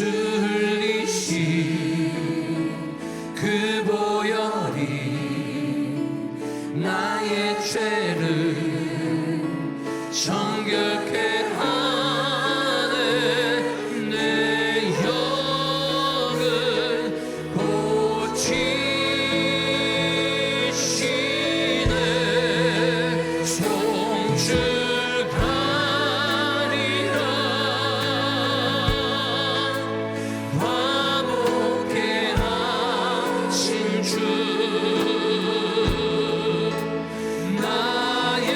흘리신 그 보혈이 나의 죄를 정결케 하네. 내 영을 고치시네. 송축하리라. 화목케 하신 주 나의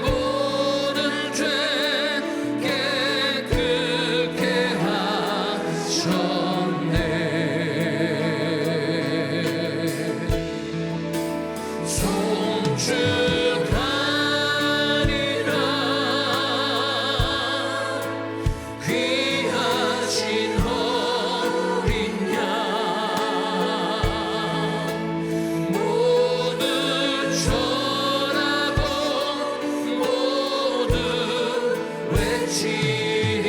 모든 죄 깨끗게 하셨네. 송축하리라. 귀하신 어린 양 모두 절하고 모두 외치리라.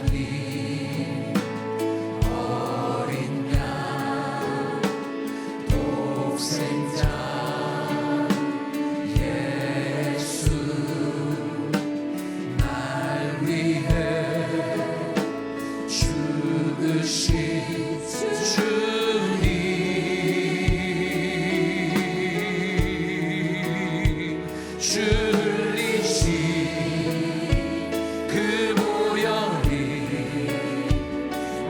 하나님 어린 양 독생자 예수 날 위해 죽으신 주님 흘리신 그 보혈이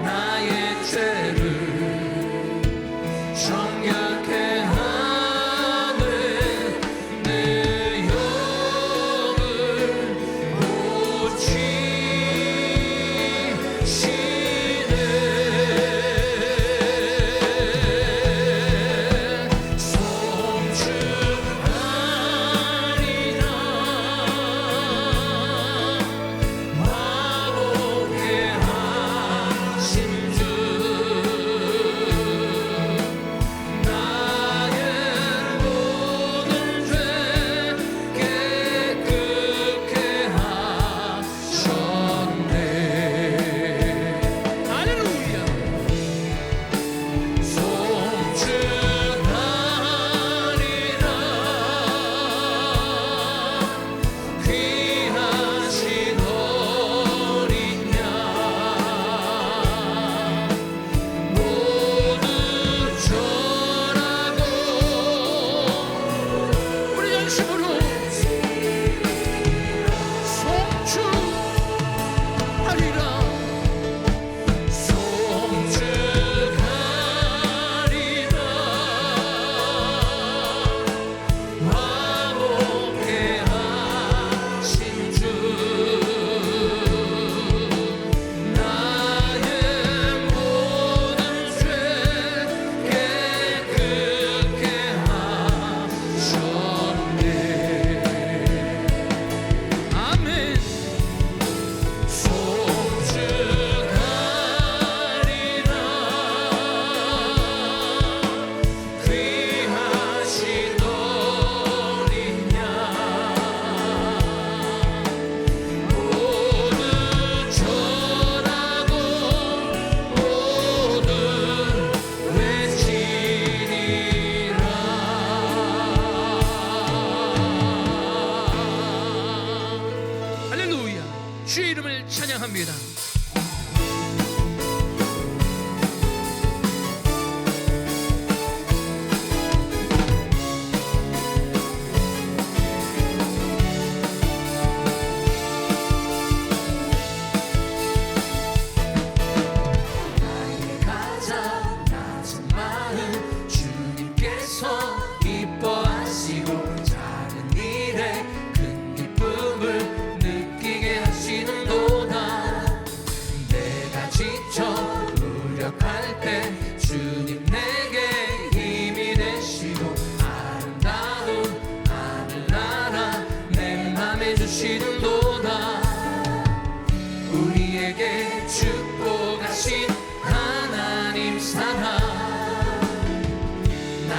나의 죄를 정결케 하네.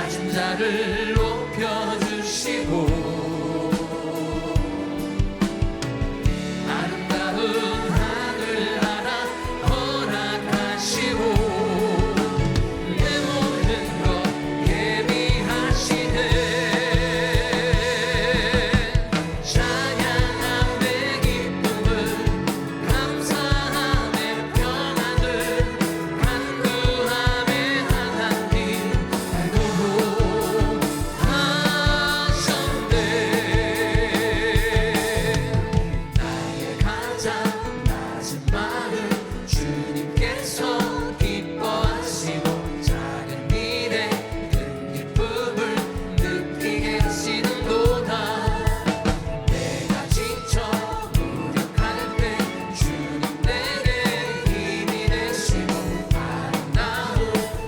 낮은 자를 높여주시고 아름다운 하늘나라 허락하시고 내 모든 것 예비하시네 찬양함에 기쁨을 감사함에 평안을 간구함에 하나님 알도록 하셨네 나의 가장 낮은 마음 주님께서 기뻐하시고 작은 일에 큰 기쁨을 느끼게 하시는도다 내가 지쳐 무력할 때 주님 내게 힘이 되시고 아름다운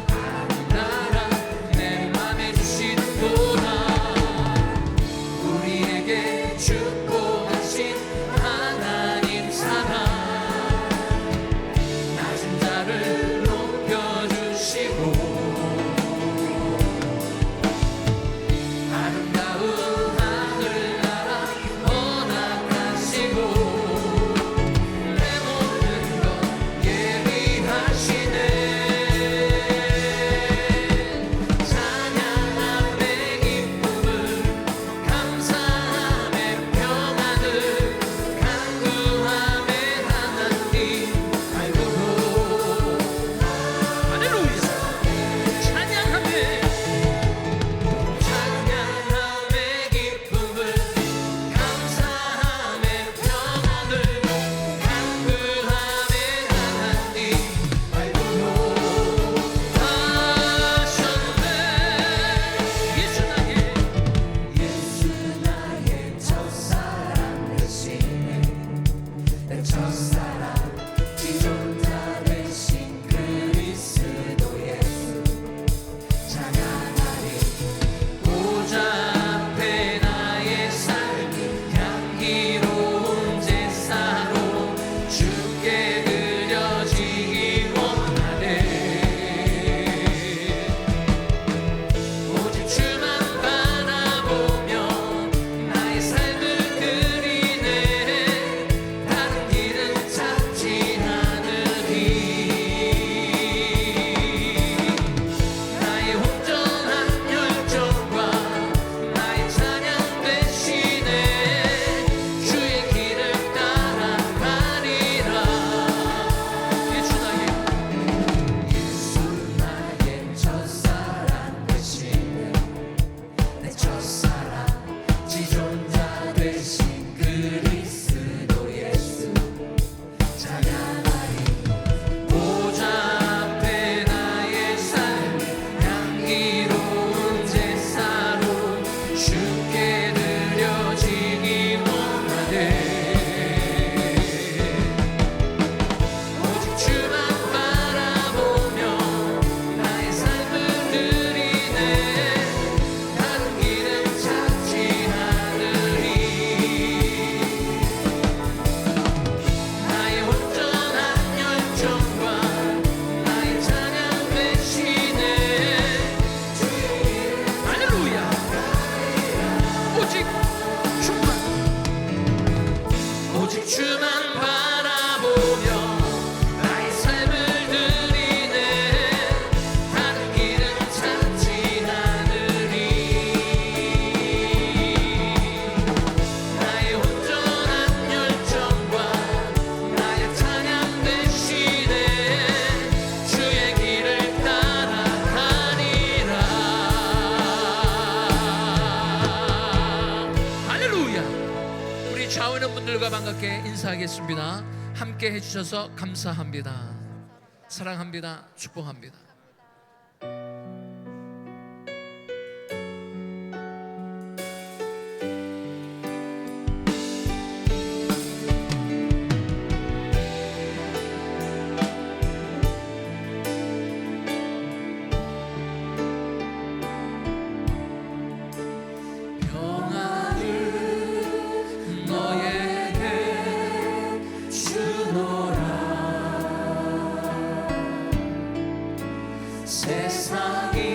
하늘나라 내 맘에 주시는도다 우리에게 축복하신 하나님 사랑 낮은 자를 높여주시고 아름다운 하늘나라 허락하시고 내 모든 것 예비하시네 찬양함에 기쁨을 감사함에 평안을 간구함에 하나님 알도록 할렐루야 찬양함에 기쁨을 감사함에 평안을 간구함에 하나님 알도록 하셨네 예수 나의 첫사랑 되시네 내 첫사랑 지존자 되신 그리스도 예수 찬양하리 보좌 앞에 나의 삶이 향기로운 제사로 주께 드려지기 원하네 오직 주만 바라보며 나의 삶을 드리네 다른 길은 찾지 않으리 나의 온전한 열정과 나의 찬양 대신에 주의 길을 따라가리라 예수 나의 첫사랑 되시네 내 첫사랑 지존자 되신 그리스도 예수 찬양하리 보좌 앞에 나의 삶이 향기로운 제사로 주께 드려지기 원하네 오직 주만 바라보며 나의 삶을 드리네 다른 길은 찾지 않으리 나의 온전한 열정과 나의 찬양 대신에 할렐루야 오직 주만 바라보며 나의 삶을 드리네 다른 길은 찾지 않으리 나의 온전한 열정과 나의 찬양 대신에 주의 길을 따라가리라 할렐루야 우리 좌우 있는 분들과 반갑게 인사하겠습니다 함께 해주셔서 감사합니다 사랑합니다 축복합니다 세상이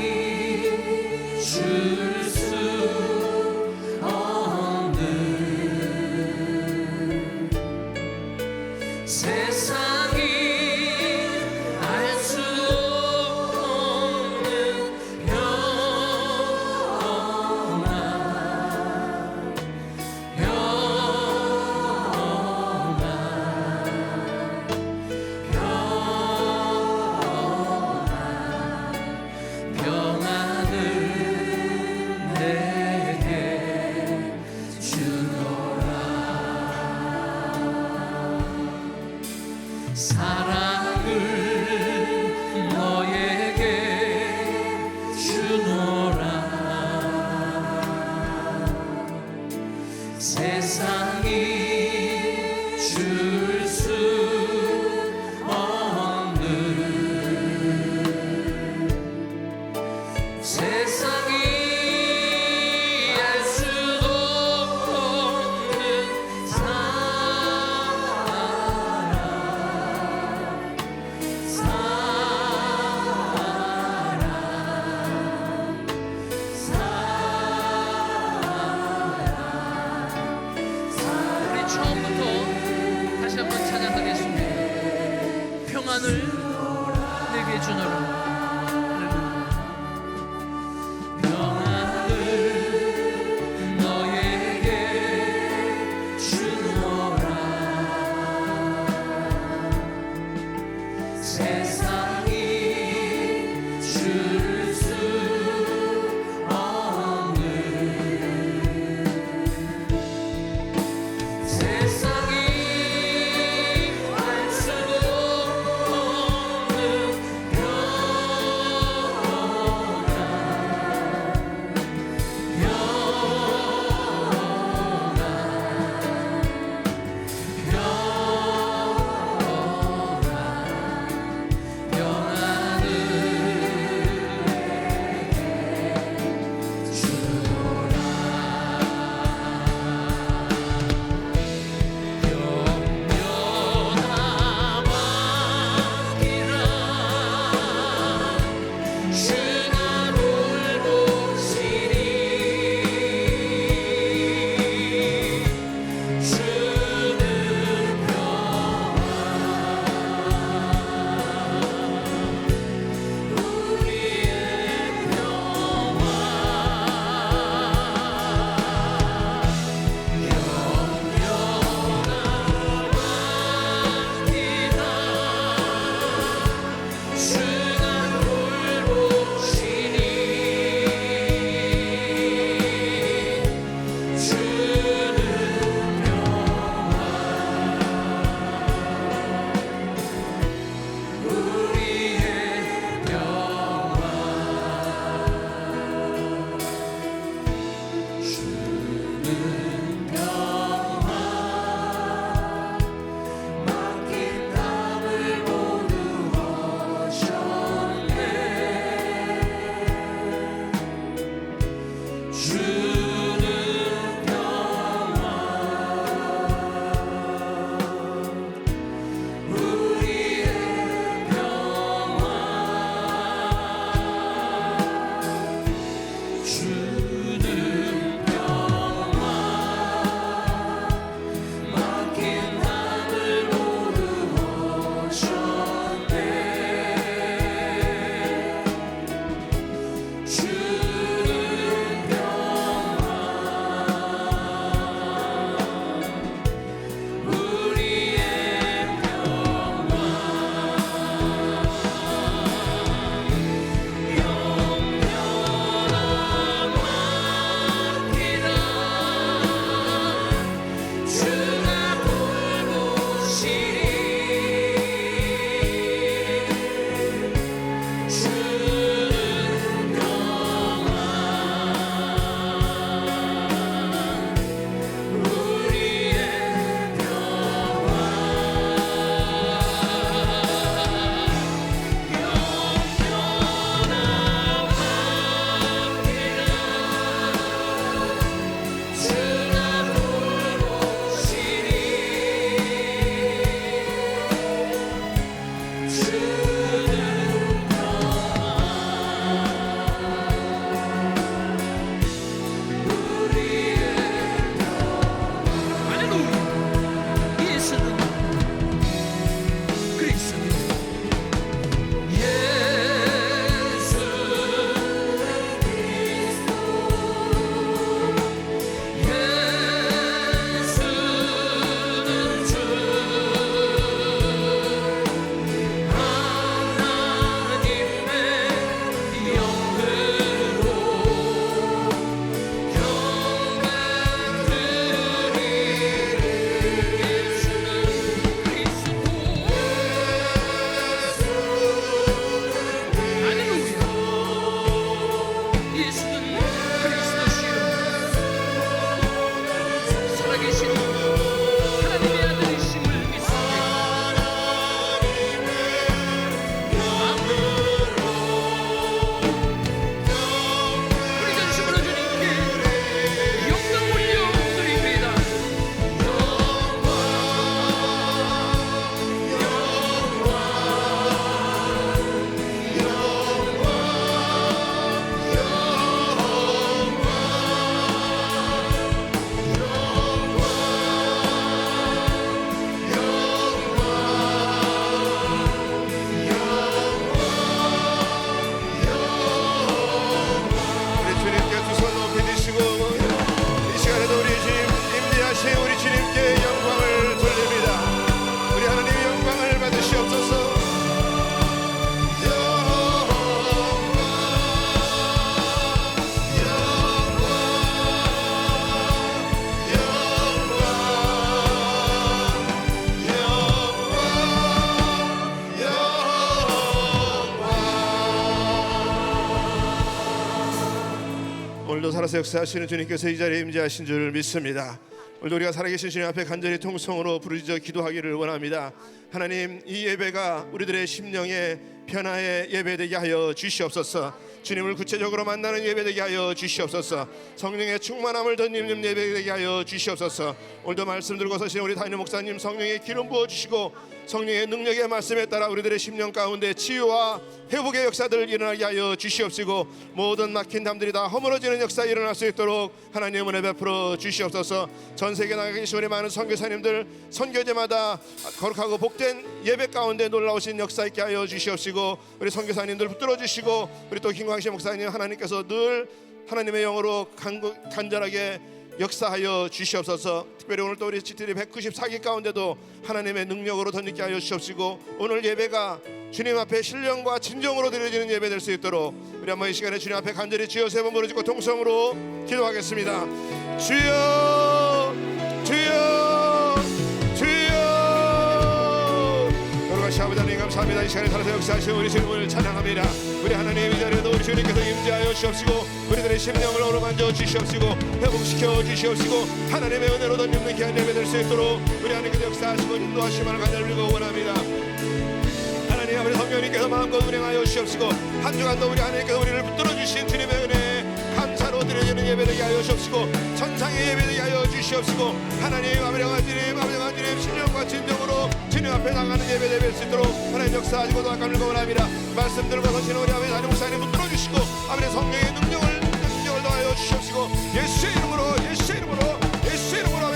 오늘도 살아서 역사하시는 주님께서 이 자리에 임재하신 줄 믿습니다. 오늘도 우리가 살아계신 주님 앞에 간절히 통성으로 부르짖어 기도하기를 원합니다. 하나님, 이 예배가 우리들의 심령의 변화의 예배되게 하여 주시옵소서. 주님을 구체적으로 만나는 예배되게 하여 주시옵소서. 성령의 충만함을 덧입는 예배되게 하여 주시옵소서. 오늘도 말씀 들고 서신 우리 담임 목사님 성령의 기름 부어주시고 성령의 능력의 말씀에 따라 우리들의 심령 가운데 치유와 회복의 역사들 일어나게 하여 주시옵시고 모든 막힌 담들이 다 허물어지는 역사 일어날 수 있도록 하나님 은혜 베풀어 주시옵소서. 전 세계 나가 계신 우리 많은 선교사님들 선교제마다 거룩하고 복된 예배 가운데 놀라우신 역사 있게 하여 주시옵시고 우리 선교사님들 붙들어 주시고 우리 또 김광식 목사님 하나님께서 늘 하나님의 영으로 간절하게 역사하여 주시옵소서. 특별히 오늘 또 우리 GTD 194기 가운데도 하나님의 능력으로 덧입게 하여 주시옵시고 오늘 예배가 주님 앞에 신령과 진정으로 드려지는 예배 될 수 있도록 우리 한번 이 시간에 주님 앞에 간절히 주여 세 번 부르짖고 통성으로 기도하겠습니다. 주여 주여 주여. 거룩하신 아버지 하나님 감사합니다. 이 시간에 살아서 역사하시는 우리 주님을 찬양합니다. 우리 하나님 이 자리에도 우리 주님께서 임재하여 주시옵시고 우리들의 심령을 어루만져 주시옵시고 회복시켜 주시옵시고 하나님의 은혜로 덧입는 귀한 예배 될 수 있도록 우리 하나님께서 역사하시고 인도하시기를 간절히 빌고 원합니다. 하나님 아버지 성령님께서 마음껏 운행하여 주시옵시고 한 주간도 우리 하나님께서 우리를 붙들어 주신 주님의 은혜 감사로 드려지는 예배되게 하여 주시옵시고 천상의 예배되게 하여 주시옵시고 하나님 아버지 주님 신령과 진정으로 주님 앞에 나가는 예배 될 수 있도록 하나님 역사하시고 도와감을 원합니다. 말씀 들고 서시는 우리 아버지 담임 목사님 붙들어 주시고 아버지 성령의 능력을 더하여 주시옵시고 예수의 이름으로 아버지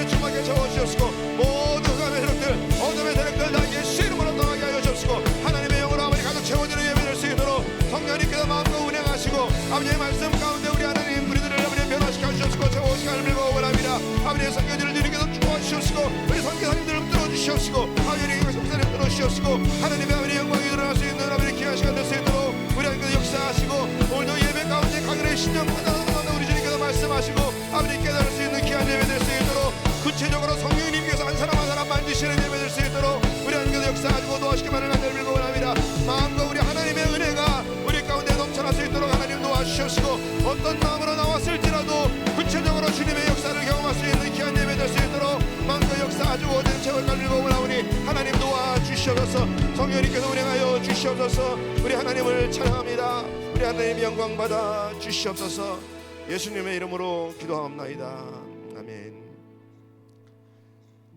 주님께 채워 주시옵시고 모든 흑암의 세력들 어둠의 세력들 다 예수의 이름으로 떠나게 하여 주시옵시고 하나님의 영으로 아버지 가득 채워지는 예배 될 수 있도록 성령님께서 마음껏 운행하시고 아버지의 말씀 가운데 우리 하나님 우리들을 아버지 변화시켜 주시옵시고 채워시간을 밀고 원합니다. 아버지의 선교지를 주님께서 도와주시옵시고 우리 선교사님들을 붙들어 주시옵시고 아버지의 목사님 붙들어 주시옵시고 하나님의 아버지 영광이 드러날 수 있는 아버지 귀한 시간 될 수 있도록 우리 하나님께서 역사하시고 오늘도 예배 가운데 각인의 신령 받아서 우리 주님께서 말씀하시고 아버지 깨달을 수 있는 귀한 예배 될 수 있도록 구체적으로 성령님께서 한 사람 한 사람 만지시는 예배 될 수 있도록 우리 하나님께서 역사하시고 도와주시기만을 간절히 빌고 원합니다. 마음과 우리 하나님의 은혜가 우리 가운데 넘쳐날 수 있도록 하나님 도와주시옵시고 어떤 마음으로 나왔을지라도 구체적으로 주님의 역사를 경험할 수 있는 귀한 예배 될 수 있도록 마음과 역사하시고 오늘 채워갈 빌고 원하오니 하나님 도와주시옵소서. 성령님께서 운행하여 주시옵소서. 우리 하나님을 찬양합니다. 우리 하나님 영광 받아 주시옵소서. 예수님의 이름으로 기도하옵나이다. 아멘.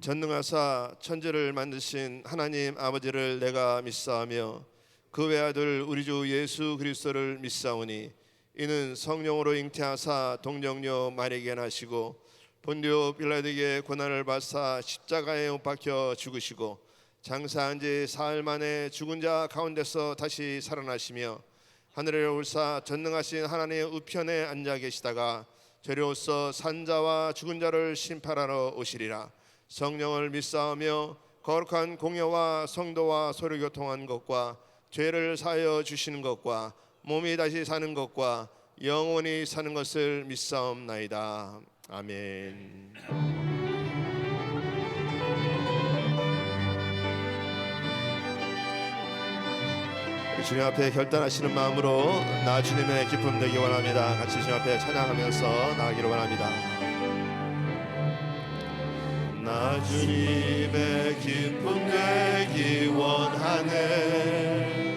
전능하사 천지를 만드신 하나님 아버지를 내가 믿사오며 그 외아들 우리 주 예수 그리스도를 믿사오니 이는 성령으로 잉태하사 동정녀 마리아에게 나시고 본디오 빌라도에게 고난을 받사 십자가에 못 박혀 죽으시고 장사한 지 사흘 만에 죽은 자 가운데서 다시 살아나시며 하늘에 올사 전능하신 하나님의 우편에 앉아 계시다가 저리로서 산자와 죽은 자를 심판하러 오시리라. 성령을 믿사오며 거룩한 공예와 성도와 서로 교통한 것과 죄를 사하여 주시는 것과 몸이 다시 사는 것과 영원히 사는 것을 믿사옵나이다. 아멘. 주님 앞에 결단하시는 마음으로 나 주님의 기쁨 되기 원합니다. 같이 주님 앞에 찬양하면서 나가기를 원합니다. 나 주님의 기쁨 되기 원하네.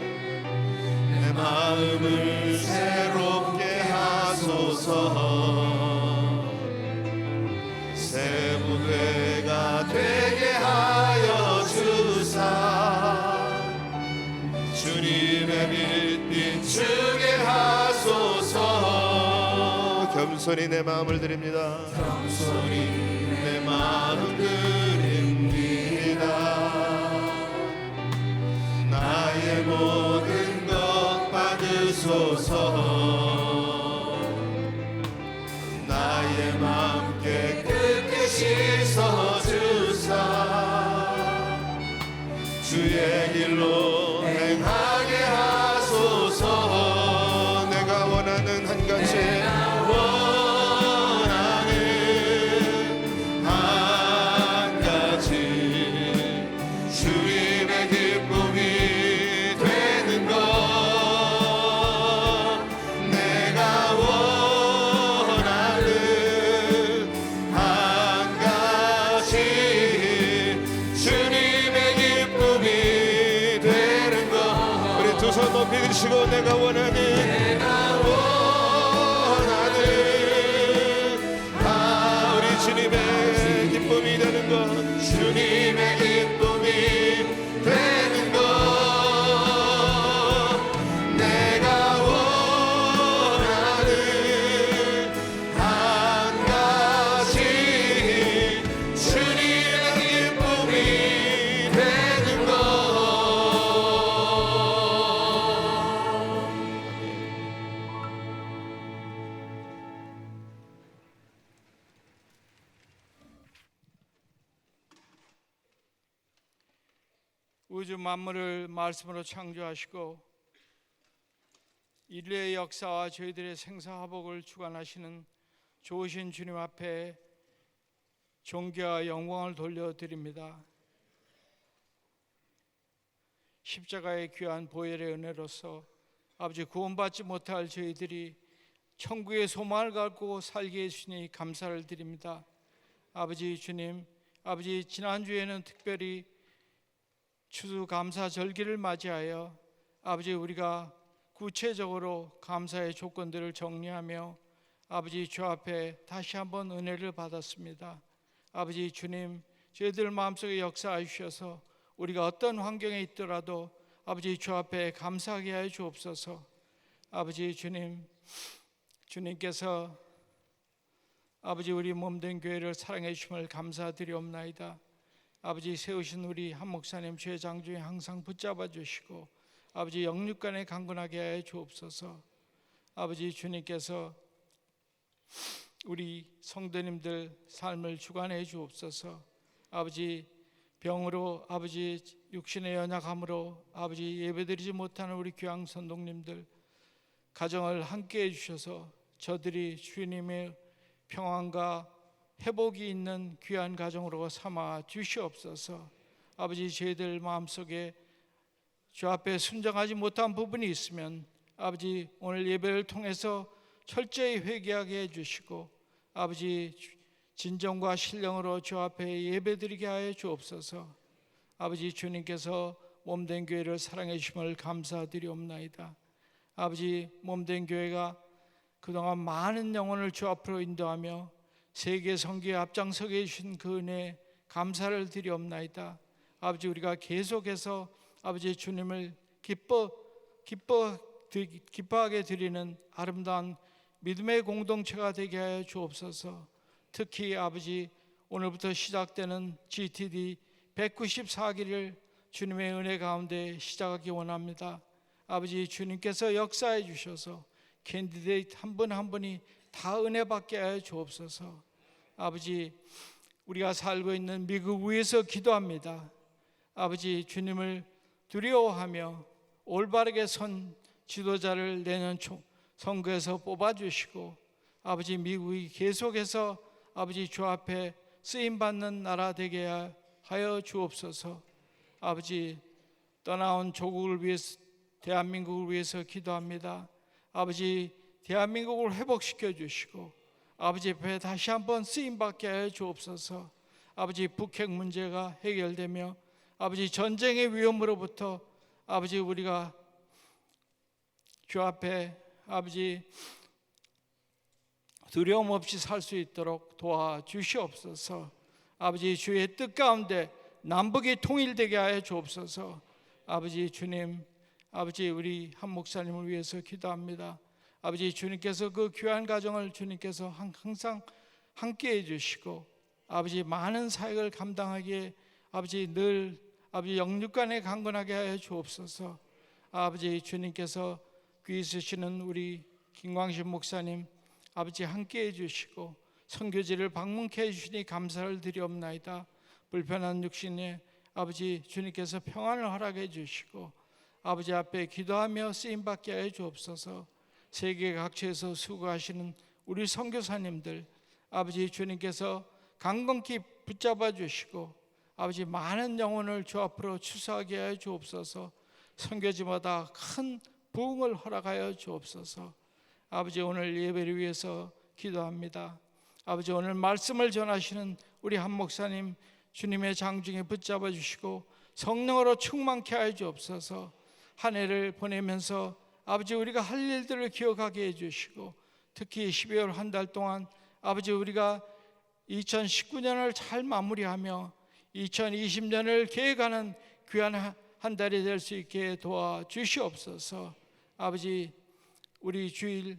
내 마음을 새롭게 하소서. 새 무대가 되게 하여 주사. 주님의 빛 비추게 하소서. 겸손히 내 마음을 드립니다. 겸손히 내 마음 드립니다. 나의 모든 것 받으소서. 나의 마음 깨끗게 씻어주사. 주의 길로 행하게 하소서. 내가 원하는 한 가지 주님의 기쁨이 되는 것 내가 원하네. 내가 원하는 우리 주님의 기쁨이 되는 것, 주님의 기쁨이 되는 것, 내가 원하는 한 가지, 주님의 기쁨이 되는 것. 우주 만물을 말씀으로 창조하시고 인류의 역사와 저희들의 생사화복을 주관하시는 좋으신 주님 앞에 존귀와 영광을 돌려드립니다. 십자가의 귀한 보혈의 은혜로서 아버지 구원받지 못할 저희들이 천국의 소망을 갖고 살게 해주시니 감사를 드립니다. 아버지 주님, 아버지 지난주에는 특별히 추수감사절기를 맞이하여 아버지 우리가 구체적으로 감사의 조건들을 정리하며 아버지 주 앞에 다시 한번 은혜를 받았습니다. 아버지 주님, 저희들 마음속에 역사해 주셔서 우리가 어떤 환경에 있더라도 아버지 주 앞에 감사하게 하여 주옵소서. 아버지 주님, 주님께서 아버지 우리 몸된 교회를 사랑해 주심을 감사드리옵나이다. 아버지 세우신 우리 한 목사님 주의 장중에 항상 붙잡아 주시고 아버지 영육간에 강건하게 하여 주옵소서. 아버지 주님께서 우리 성도님들 삶을 주관해 주옵소서. 아버지 병으로 아버지 육신의 연약함으로 아버지 예배드리지 못하는 우리 귀한 선동님들 가정을 함께 해주셔서 저들이 주님의 평안과 회복이 있는 귀한 가정으로 삼아 주시옵소서. 아버지 저희들 마음속에 주 앞에 순종하지 못한 부분이 있으면 아버지 오늘 예배를 통해서 철저히 회개하게 해주시고 아버지 진정과 신령으로 주 앞에 예배드리게 하여 주옵소서. 아버지 주님께서 몸된 교회를 사랑해 주심을 감사드리옵나이다. 아버지 몸된 교회가 그동안 많은 영혼을 주 앞으로 인도하며 세계 선교에 앞장서게 해주신 그 은혜 감사를 드리옵나이다. 아버지 우리가 계속해서 아버지 주님을 기뻐하게 드리는 아름다운 믿음의 공동체가 되게 하여 주옵소서. 특히 아버지 오늘부터 시작되는 GTD 194기를 주님의 은혜 가운데 시작하기 원합니다. 아버지 주님께서 역사해 주셔서 캔디데이트 한 분 한 분이 다 은혜 받게 하여 주옵소서. 아버지 우리가 살고 있는 미국 위에서 기도합니다. 아버지 주님을 두려워하며 올바르게 선 지도자를 내년 선거에서 뽑아주시고 아버지 미국이 계속해서 아버지 주 앞에 쓰임받는 나라 되게 하여 주옵소서. 아버지 떠나온 조국을 위해서 대한민국을 위해서 기도합니다. 아버지 대한민국을 회복시켜 주시고 아버지 앞에 다시 한번 쓰임받게 하여 주옵소서. 아버지 북핵 문제가 해결되며 아버지 전쟁의 위험으로부터 아버지 우리가 주 앞에 아버지 두려움 없이 살 수 있도록 도와주시옵소서. 아버지 주의 뜻 가운데 남북이 통일되게 하여 주옵소서. 아버지 주님, 아버지 우리 한 목사님을 위해서 기도합니다. 아버지 주님께서 그 귀한 가정을 주님께서 항상 함께 해주시고 아버지 많은 사역을 감당하기에 아버지 늘 아버지 영육간에 강건하게 하여 주옵소서. 아버지 주님께서 귀 있으시는 우리 김광신 목사님 아버지 함께 해주시고 선교지를 방문케 해주시니 감사를 드리옵나이다. 불편한 육신에 아버지 주님께서 평안을 허락해 주시고 아버지 앞에 기도하며 쓰임받게 하여 주옵소서. 세계 각지에서 수고하시는 우리 선교사님들 아버지 주님께서 강건히 붙잡아 주시고 아버지 많은 영혼을 주 앞으로 추수하게 하여 주옵소서. 선교지마다 큰 부흥을 허락하여 주옵소서. 아버지 오늘 예배를 위해서 기도합니다. 아버지 오늘 말씀을 전하시는 우리 한 목사님 주님의 장중에 붙잡아 주시고 성령으로 충만케 하여 주옵소서. 한 해를 보내면서 아버지 우리가 할 일들을 기억하게 해주시고, 특히 12월 한 달 동안 아버지 우리가 2019년을 잘 마무리하며 2020년을 계획하는 귀한 한 달이 될 수 있게 도와주시옵소서. 아버지 우리 주일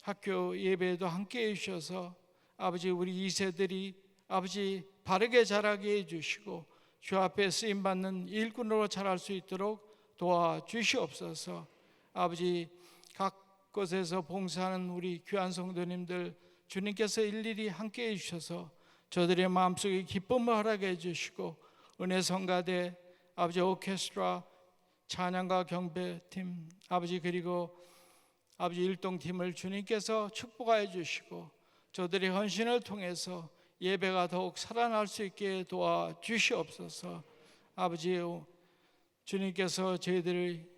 학교 예배에도 함께 해주셔서 아버지 우리 2세들이 아버지 바르게 자라게 해주시고 주 앞에 쓰임받는 일꾼으로 자랄 수 있도록 도와주시옵소서. 아버지 각 곳에서 봉사하는 우리 귀한 성도님들 주님께서 일일이 함께 해주셔서 저들의 마음속에 기쁨을 허락해 해주시고 은혜 성가대 아버지 오케스트라 찬양과 경배팀 아버지 그리고 아버지 일동팀을 주님께서 축복하여 주시고 저들의 헌신을 통해서 예배가 더욱 살아날 수 있게 도와주시옵소서. 아버지 주님께서 저희들을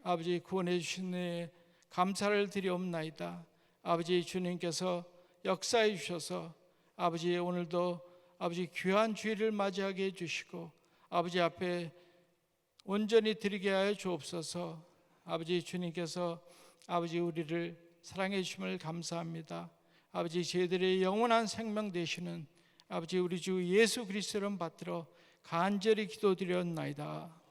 아버지 구원해 주신 데 감사를 드리옵나이다. 아버지 주님께서 역사해 주셔서 아버지 오늘도 아버지 귀한 주일을 맞이하게 해주시고 아버지 앞에 온전히 드리게 하여 주옵소서. 아버지 주님께서 아버지 우리를 사랑해 주심을 감사합니다. 아버지 저희들의 영원한 생명 되시는 아버지 우리 주 예수 그리스도를 받들어 간절히 기도드렸나이다.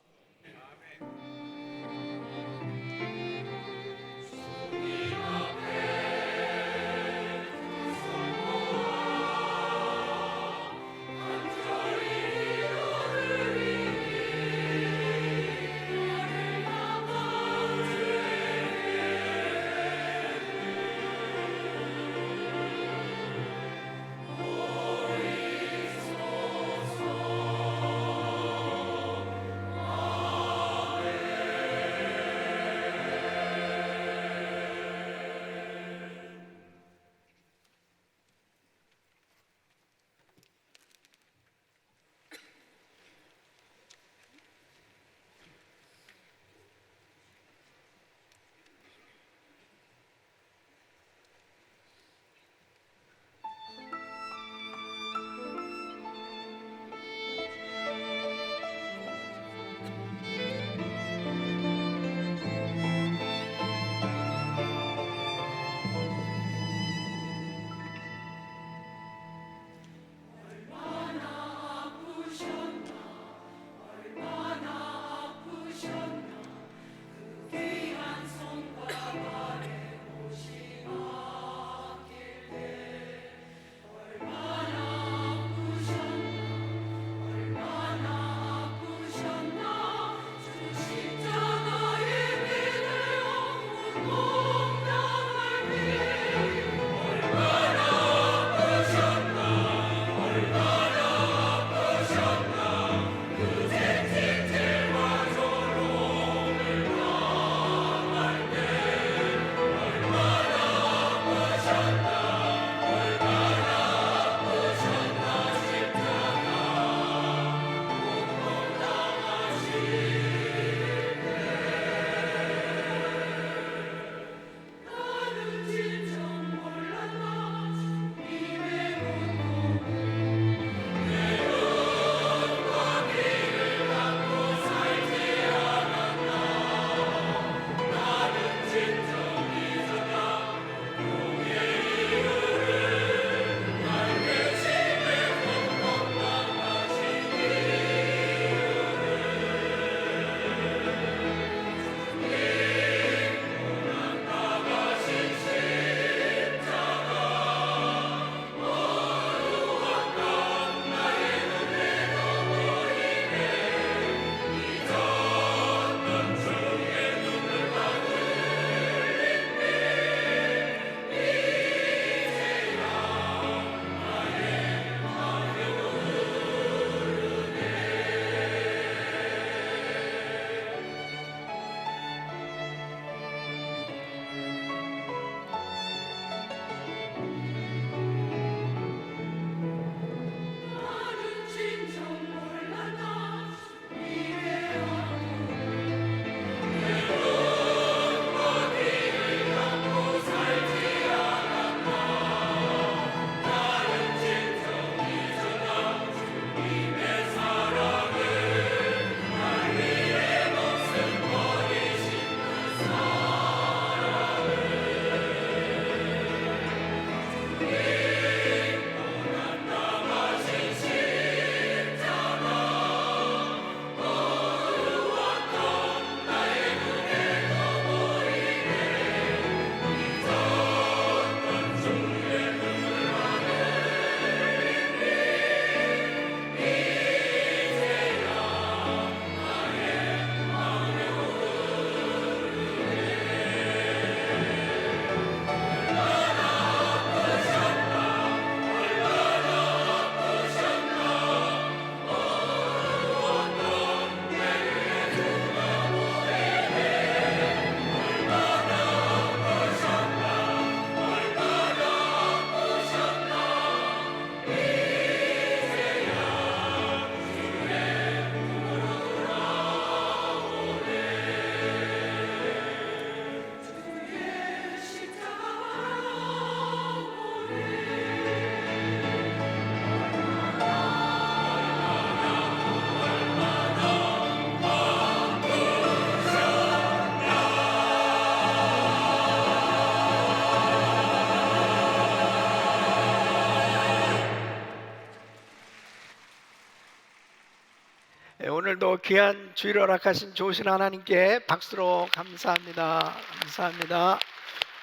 오늘도 귀한 주일을 허락하신 좋으신 하나님께 박수로 감사합니다. 감사합니다.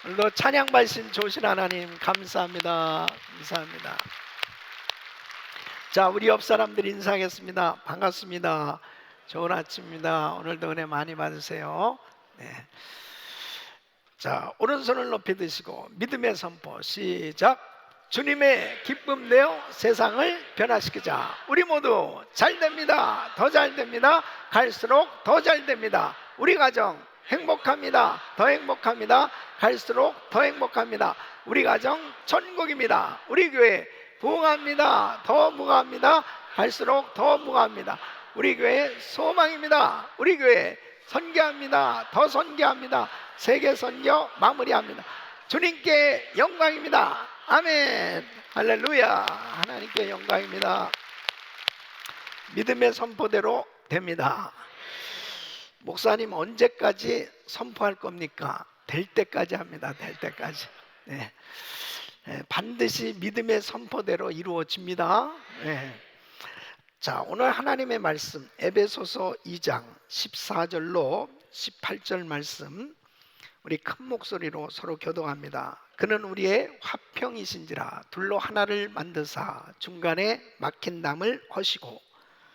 오늘도 찬양 받으신 좋으신 하나님 감사합니다. 감사합니다. 자, 우리 옆 사람들 인사하겠습니다. 반갑습니다. 좋은 아침입니다. 오늘도 은혜 많이 받으세요. 네. 자, 오른손을 높이 드시고 믿음의 선포 시작. 주님의 기쁨 내어 세상을 변화시키자. 우리 모두 잘 됩니다. 더 잘 됩니다. 갈수록 더 잘 됩니다. 우리 가정 행복합니다. 더 행복합니다. 갈수록 더 행복합니다. 우리 가정 천국입니다. 우리 교회 부흥합니다. 더 부흥합니다. 갈수록 더 부흥합니다. 우리 교회 소망입니다. 우리 교회 선교합니다. 더 선교합니다. 세계 선교 마무리합니다. 주님께 영광입니다. 아멘. 할렐루야. 하나님께 영광입니다. 믿음의 선포대로 됩니다. 목사님 언제까지 선포할 겁니까? 될 때까지 합니다. 될 때까지. 네. 반드시 믿음의 선포대로 이루어집니다. 네. 자, 오늘 하나님의 말씀 에베소서 2장 14절로 18절 말씀 우리 큰 목소리로 서로 교독합니다. 그는 우리의 화평이신지라 둘로 하나를 만드사 중간에 막힌 담을 허시고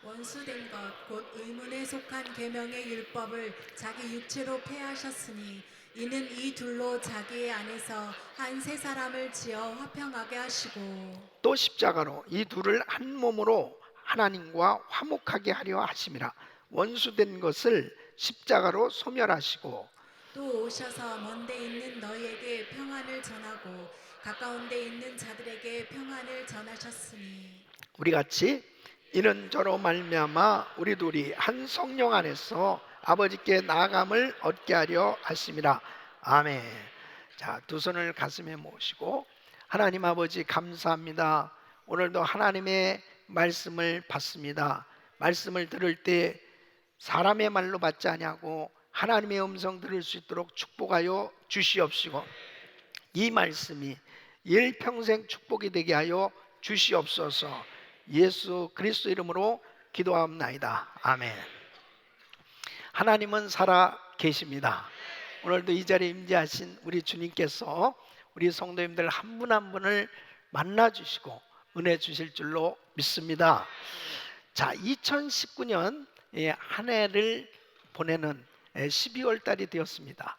원수된 것 곧 의문에 속한 계명의 율법을 자기 육체로 폐하셨으니 이는 이 둘로 자기의 안에서 한 세 사람을 지어 화평하게 하시고 또 십자가로 이 둘을 한 몸으로 하나님과 화목하게 하려 하심이라. 원수된 것을 십자가로 소멸하시고 또 오셔서 먼 데 있는 너희에게 평안을 전하고 가까운 데 있는 자들에게 평안을 전하셨으니 우리 같이 이는 저로 말미암아 우리 둘이 한 성령 안에서 아버지께 나아감을 얻게 하려 하심이라. 아멘. 자, 두 손을 가슴에 모으시고 하나님 아버지 감사합니다. 오늘도 하나님의 말씀을 받습니다. 말씀을 들을 때 사람의 말로 받지 아니하고 하나님의 음성 들을 수 있도록 축복하여 주시옵시고 이 말씀이 일평생 축복이 되게 하여 주시옵소서. 예수 그리스도 이름으로 기도합나이다. 아멘. 하나님은 살아 계십니다. 오늘도 이 자리에 임재하신 우리 주님께서 우리 성도님들 한 분 한 분을 만나 주시고 은혜 주실 줄로 믿습니다. 자, 2019년 한 해를 보내는 12월 달이 되었습니다.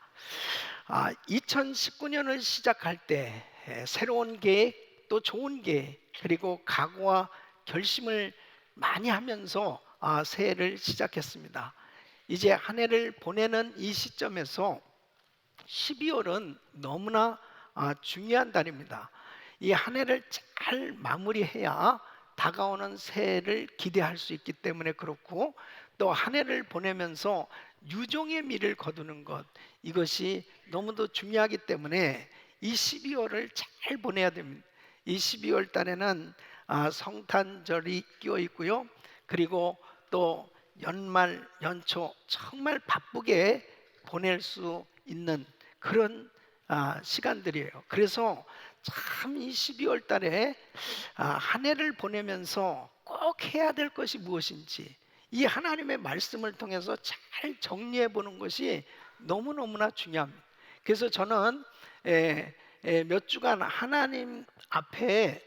2019년을 시작할 때 새로운 계획 또 좋은 계획 그리고 각오와 결심을 많이 하면서 새해를 시작했습니다. 이제 한 해를 보내는 이 시점에서 12월은 너무나 중요한 달입니다. 이 한 해를 잘 마무리해야 다가오는 새해를 기대할 수 있기 때문에 그렇고 또 한 해를 보내면서 유종의 미를 거두는 것 이것이 너무도 중요하기 때문에 이 12월을 잘 보내야 됩니다. 이 12월 달에는 성탄절이 끼어 있고요. 그리고 또 연말 연초 정말 바쁘게 보낼 수 있는 그런 시간들이에요. 그래서 참 이 12월 달에 한 해를 보내면서 꼭 해야 될 것이 무엇인지 이 하나님의 말씀을 통해서 잘 정리해 보는 것이 너무너무나 중요합니다. 그래서 저는 몇 주간 하나님 앞에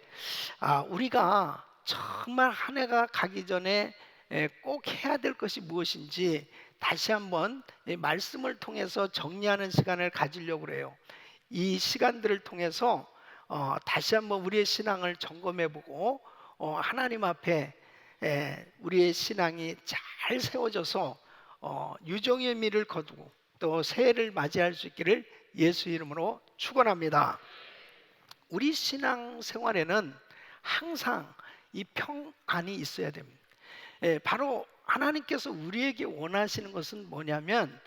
우리가 정말 한 해가 가기 전에 꼭 해야 될 것이 무엇인지 다시 한번 말씀을 통해서 정리하는 시간을 가지려고 그래요. 이 시간들을 통해서 다시 한번 우리의 신앙을 점검해보고 하나님 앞에 우리의 신앙이 잘 세워져서 유종의 미를 거두고 또 새해를 맞이할 수 있기를 예수 이름으로 축원합니다. 우리 신앙 생활에는 항상 이 평안이 있어야 됩니다. 바로 하나님께서 우리에게 원하시는 것은 뭐냐면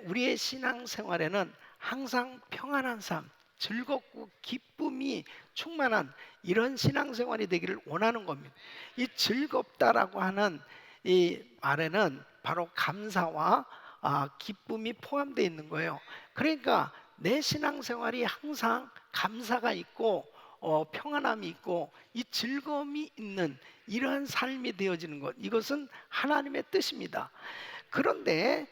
우리의 신앙 생활에는 항상 평안한 삶, 즐겁고 기쁨이 충만한 이런 신앙생활이 되기를 원하는 겁니다. 이 즐겁다라고 하는 이 말에는 바로 감사와 기쁨이 포함되어 있는 거예요. 그러니까 내 신앙생활이 항상 감사가 있고 평안함이 있고 이 즐거움이 있는 이러한 삶이 되어지는 것, 이것은 하나님의 뜻입니다. 그런데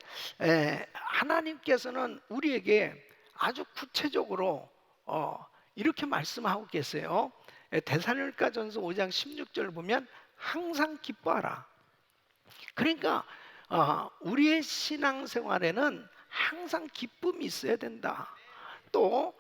하나님께서는 우리에게 아주 구체적으로 이렇게 말씀하고 계세요. 데살로니가전서 5장 16절을 보면 항상 기뻐하라. 그러니까 우리의 신앙생활에는 항상 기쁨이 있어야 된다. 또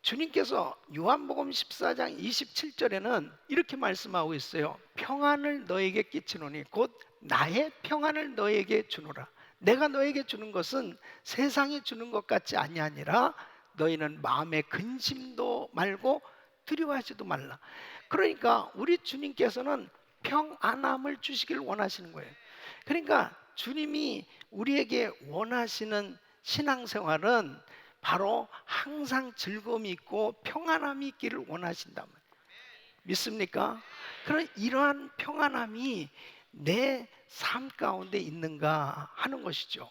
주님께서 요한복음 14장 27절에는 이렇게 말씀하고 있어요. 평안을 너에게 끼치노니 곧 나의 평안을 너에게 주노라. 내가 너에게 주는 것은 세상이 주는 것 같지 아니하니라. 너희는 마음에 근심도 말고 두려워하지도 말라. 그러니까 우리 주님께서는 평안함을 주시길 원하시는 거예요. 그러니까 주님이 우리에게 원하시는 신앙생활은 바로 항상 즐거움이 있고 평안함이 있기를 원하신다. 믿습니까? 그럼 이러한 평안함이 내 삶 가운데 있는가 하는 것이죠.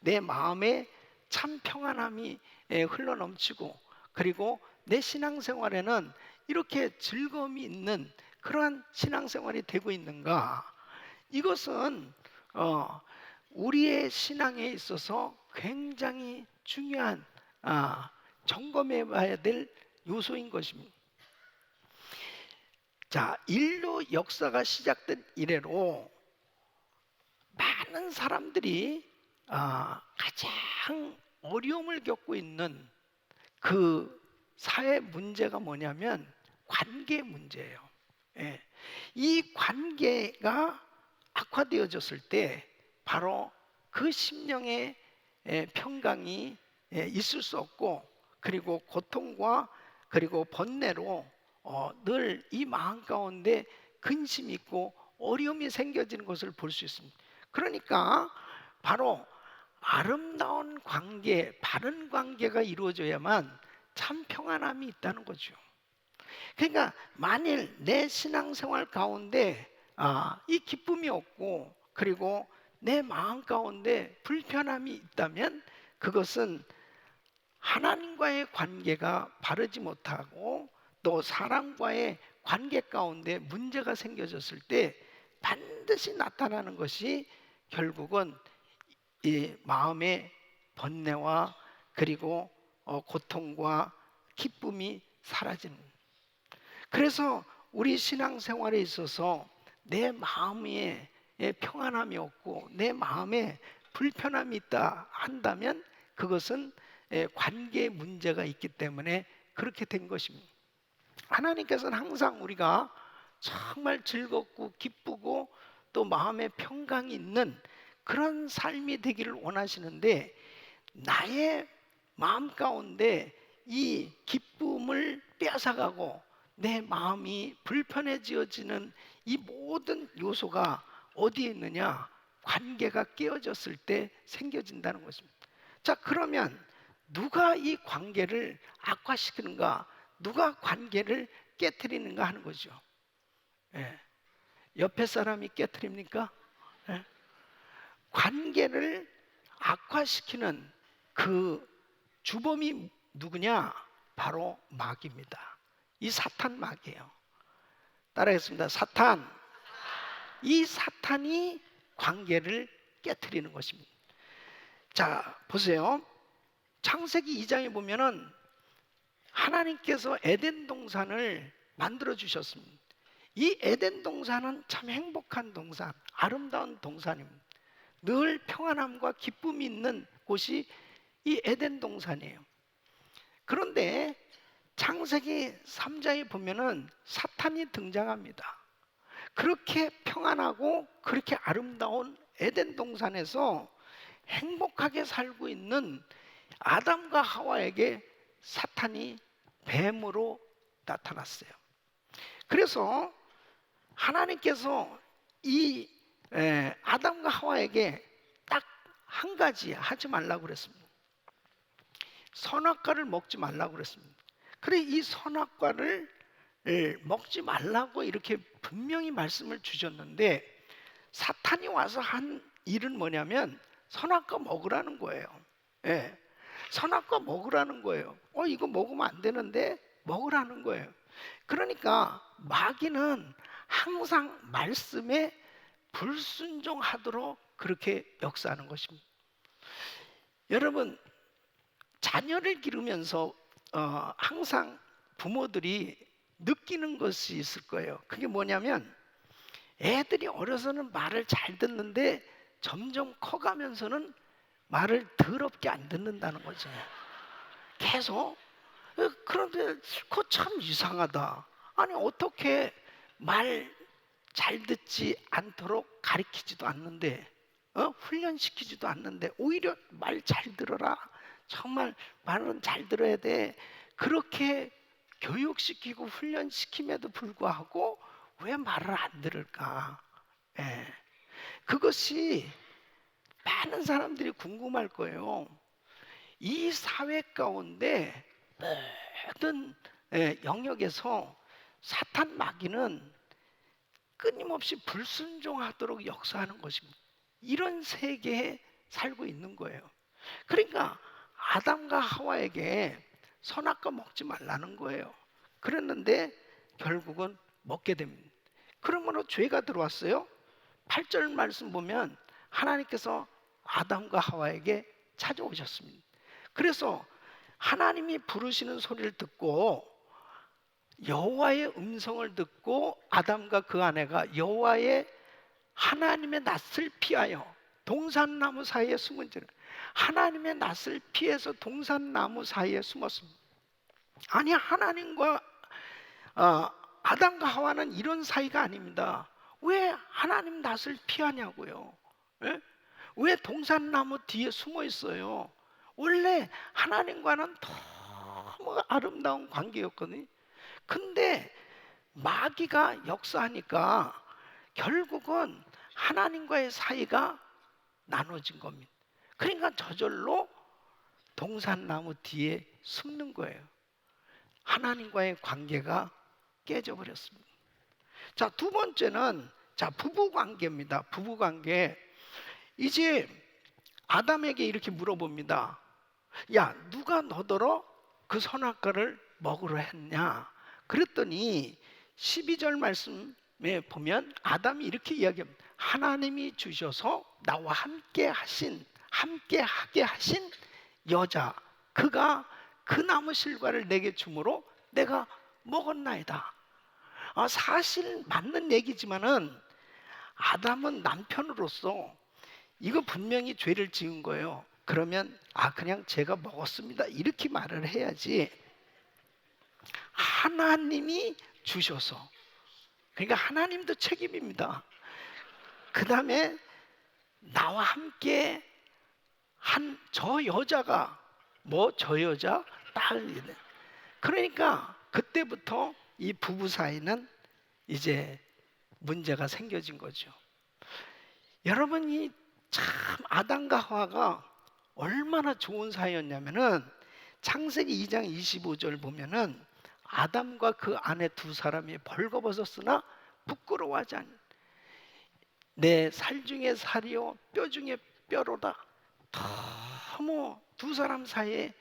내 마음에 참 평안함이 흘러넘치고, 그리고 내 신앙생활에는 이렇게 즐거움이 있는 그러한 신앙생활이 되고 있는가? 이것은 우리의 신앙에 있어서 굉장히 중요한 점검해 봐야 될 요소인 것입니다. 자, 인류 역사가 시작된 이래로 많은 사람들이 가장 어려움을 겪고 있는 그 사회 문제가 뭐냐면 관계 문제예요. 이 관계가 악화되어졌을 때 바로 그 심령의 평강이 있을 수 없고, 그리고 고통과 그리고 번뇌로 늘 이 마음 가운데 근심이 있고 어려움이 생겨지는 것을 볼 수 있습니다. 그러니까 바로 아름다운 관계, 바른 관계가 이루어져야만 참 평안함이 있다는 거죠. 그러니까 만일 내 신앙생활 가운데 이 기쁨이 없고, 그리고 내 마음 가운데 불편함이 있다면 그것은 하나님과의 관계가 바르지 못하고, 또 사람과의 관계 가운데 문제가 생겨졌을 때 반드시 나타나는 것이 결국은 이 마음의 번뇌와 그리고 고통과 기쁨이 사라지는. 그래서 우리 신앙생활에 있어서 내 마음에 평안함이 없고 내 마음에 불편함이 있다 한다면 그것은 관계에 문제가 있기 때문에 그렇게 된 것입니다. 하나님께서는 항상 우리가 정말 즐겁고 기쁘고 또 마음에 평강이 있는 그런 삶이 되기를 원하시는데, 나의 마음 가운데 이 기쁨을 빼앗아가고 내 마음이 불편해지어지는 이 모든 요소가 어디에 있느냐? 관계가 깨어졌을 때 생겨진다는 것입니다. 자, 그러면 누가 이 관계를 악화시키는가? 누가 관계를 깨트리는가 하는 거죠. 옆에 사람이 깨트립니까? 관계를 악화시키는 그 주범이 누구냐? 바로 마귀입니다. 이 사탄 마귀예요. 따라하겠습니다. 사탄. 이 사탄이 관계를 깨트리는 것입니다. 자, 보세요. 창세기 2장에 보면은 하나님께서 에덴 동산을 만들어 주셨습니다. 이 에덴 동산은 참 행복한 동산, 아름다운 동산입니다. 늘 평안함과 기쁨이 있는 곳이 이 에덴 동산이에요. 그런데 창세기 3장에 보면은 사탄이 등장합니다. 그렇게 평안하고 그렇게 아름다운 에덴 동산에서 행복하게 살고 있는 아담과 하와에게 사탄이 뱀으로 나타났어요. 그래서 하나님께서 이 아담과 하와에게 딱 한 가지 하지 말라고 그랬습니다. 선악과를 먹지 말라고 그랬습니다. 그래, 이 선악과를 먹지 말라고 이렇게 분명히 말씀을 주셨는데, 사탄이 와서 한 일은 뭐냐면 선악과 먹으라는 거예요. 선악과 먹으라는 거예요. 이거 먹으면 안 되는데 먹으라는 거예요. 그러니까 마귀는 항상 말씀에 불순종하도록 그렇게 역사하는 것입니다. 여러분, 자녀를 기르면서 항상 부모들이 느끼는 것이 있을 거예요. 그게 뭐냐면 애들이 어려서는 말을 잘 듣는데 점점 커가면서는 말을 더럽게 안 듣는다는 거죠. 계속. 그런데 그거 참 이상하다. 아니 어떻게 말 잘 듣지 않도록 가르치지도 않는데, 훈련시키지도 않는데 오히려 말 잘 들어라. 정말 말은 잘 들어야 돼. 그렇게 교육시키고 훈련시킴에도 불구하고 왜 말을 안 들을까? 예. 그것이 많은 사람들이 궁금할 거예요. 이 사회 가운데 모든 영역에서 사탄 마귀는 끊임없이 불순종하도록 역사하는 것입니다. 이런 세계에 살고 있는 거예요. 그러니까 아담과 하와에게 선악과 먹지 말라는 거예요. 그랬는데 결국은 먹게 됩니다. 그러므로 죄가 들어왔어요. 8절 말씀 보면 하나님께서 아담과 하와에게 찾아오셨습니다. 그래서 하나님이 부르시는 소리를 듣고 여호와의 음성을 듣고 아담과 그 아내가 여호와의 하나님의 낯을 피하여 동산나무 사이에 숨은 지는, 하나님의 낯을 피해서 동산나무 사이에 숨었습니다. 아니 하나님과 아담과 하와는 이런 사이가 아닙니다. 왜 하나님 낯을 피하냐고요? 예? 왜 동산나무 뒤에 숨어 있어요? 원래 하나님과는 너무 아름다운 관계였거든요. 근데 마귀가 역사하니까 결국은 하나님과의 사이가 나눠진 겁니다. 그러니까 저절로 동산나무 뒤에 숨는 거예요. 하나님과의 관계가 깨져버렸습니다. 자, 두 번째는 부부관계입니다. 부부관계. 이제 아담에게 이렇게 물어봅니다. 야, 누가 너더러 그 선악과를 먹으러 했냐? 그랬더니 12절 말씀에 보면 아담이 이렇게 이야기합니다. 하나님이 주셔서 나와 함께 하게 하신 여자, 그가 그 나무 실과를 내게 주므로 내가 먹었나이다. 사실 맞는 얘기지만은 아담은 남편으로서 이거 분명히 죄를 지은 거예요. 그러면 그냥 제가 먹었습니다 이렇게 말을 해야지. 하나님이 주셔서, 그러니까 하나님도 책임입니다. 그 다음에 나와 함께 한 저 여자가 저 여자 딱. 그러니까 그때부터 이 부부 사이는 이제 문제가 생겨진 거죠. 여러분이 참 아담과 하와가 얼마나 좋은 사이였냐면은 창세기 2장 25절 보면은 아담과 그 아내 두 사람이 벌거벗었으나 부끄러워하지 않는, 내 살 중에 살이요 뼈 중에 뼈로다. 너무 두 사람 사이에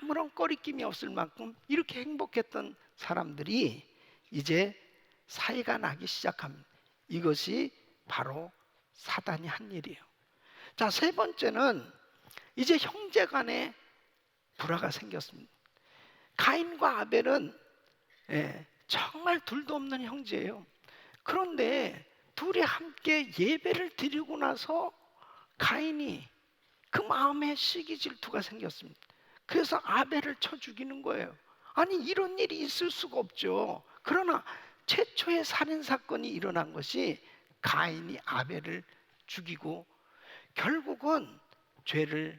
아무런 꺼리낌이 없을 만큼 이렇게 행복했던 사람들이 이제 사이가 나기 시작합니다. 이것이 바로 사단이 한 일이에요. 자, 세 번째는 이제 형제 간에 불화가 생겼습니다. 가인과 아벨은 정말 둘도 없는 형제예요. 그런데 둘이 함께 예배를 드리고 나서 가인이 그 마음에 시기 질투가 생겼습니다. 그래서 아벨을 쳐 죽이는 거예요. 아니 이런 일이 있을 수가 없죠. 그러나 최초의 살인 사건이 일어난 것이 가인이 아벨을 죽이고 결국은 죄를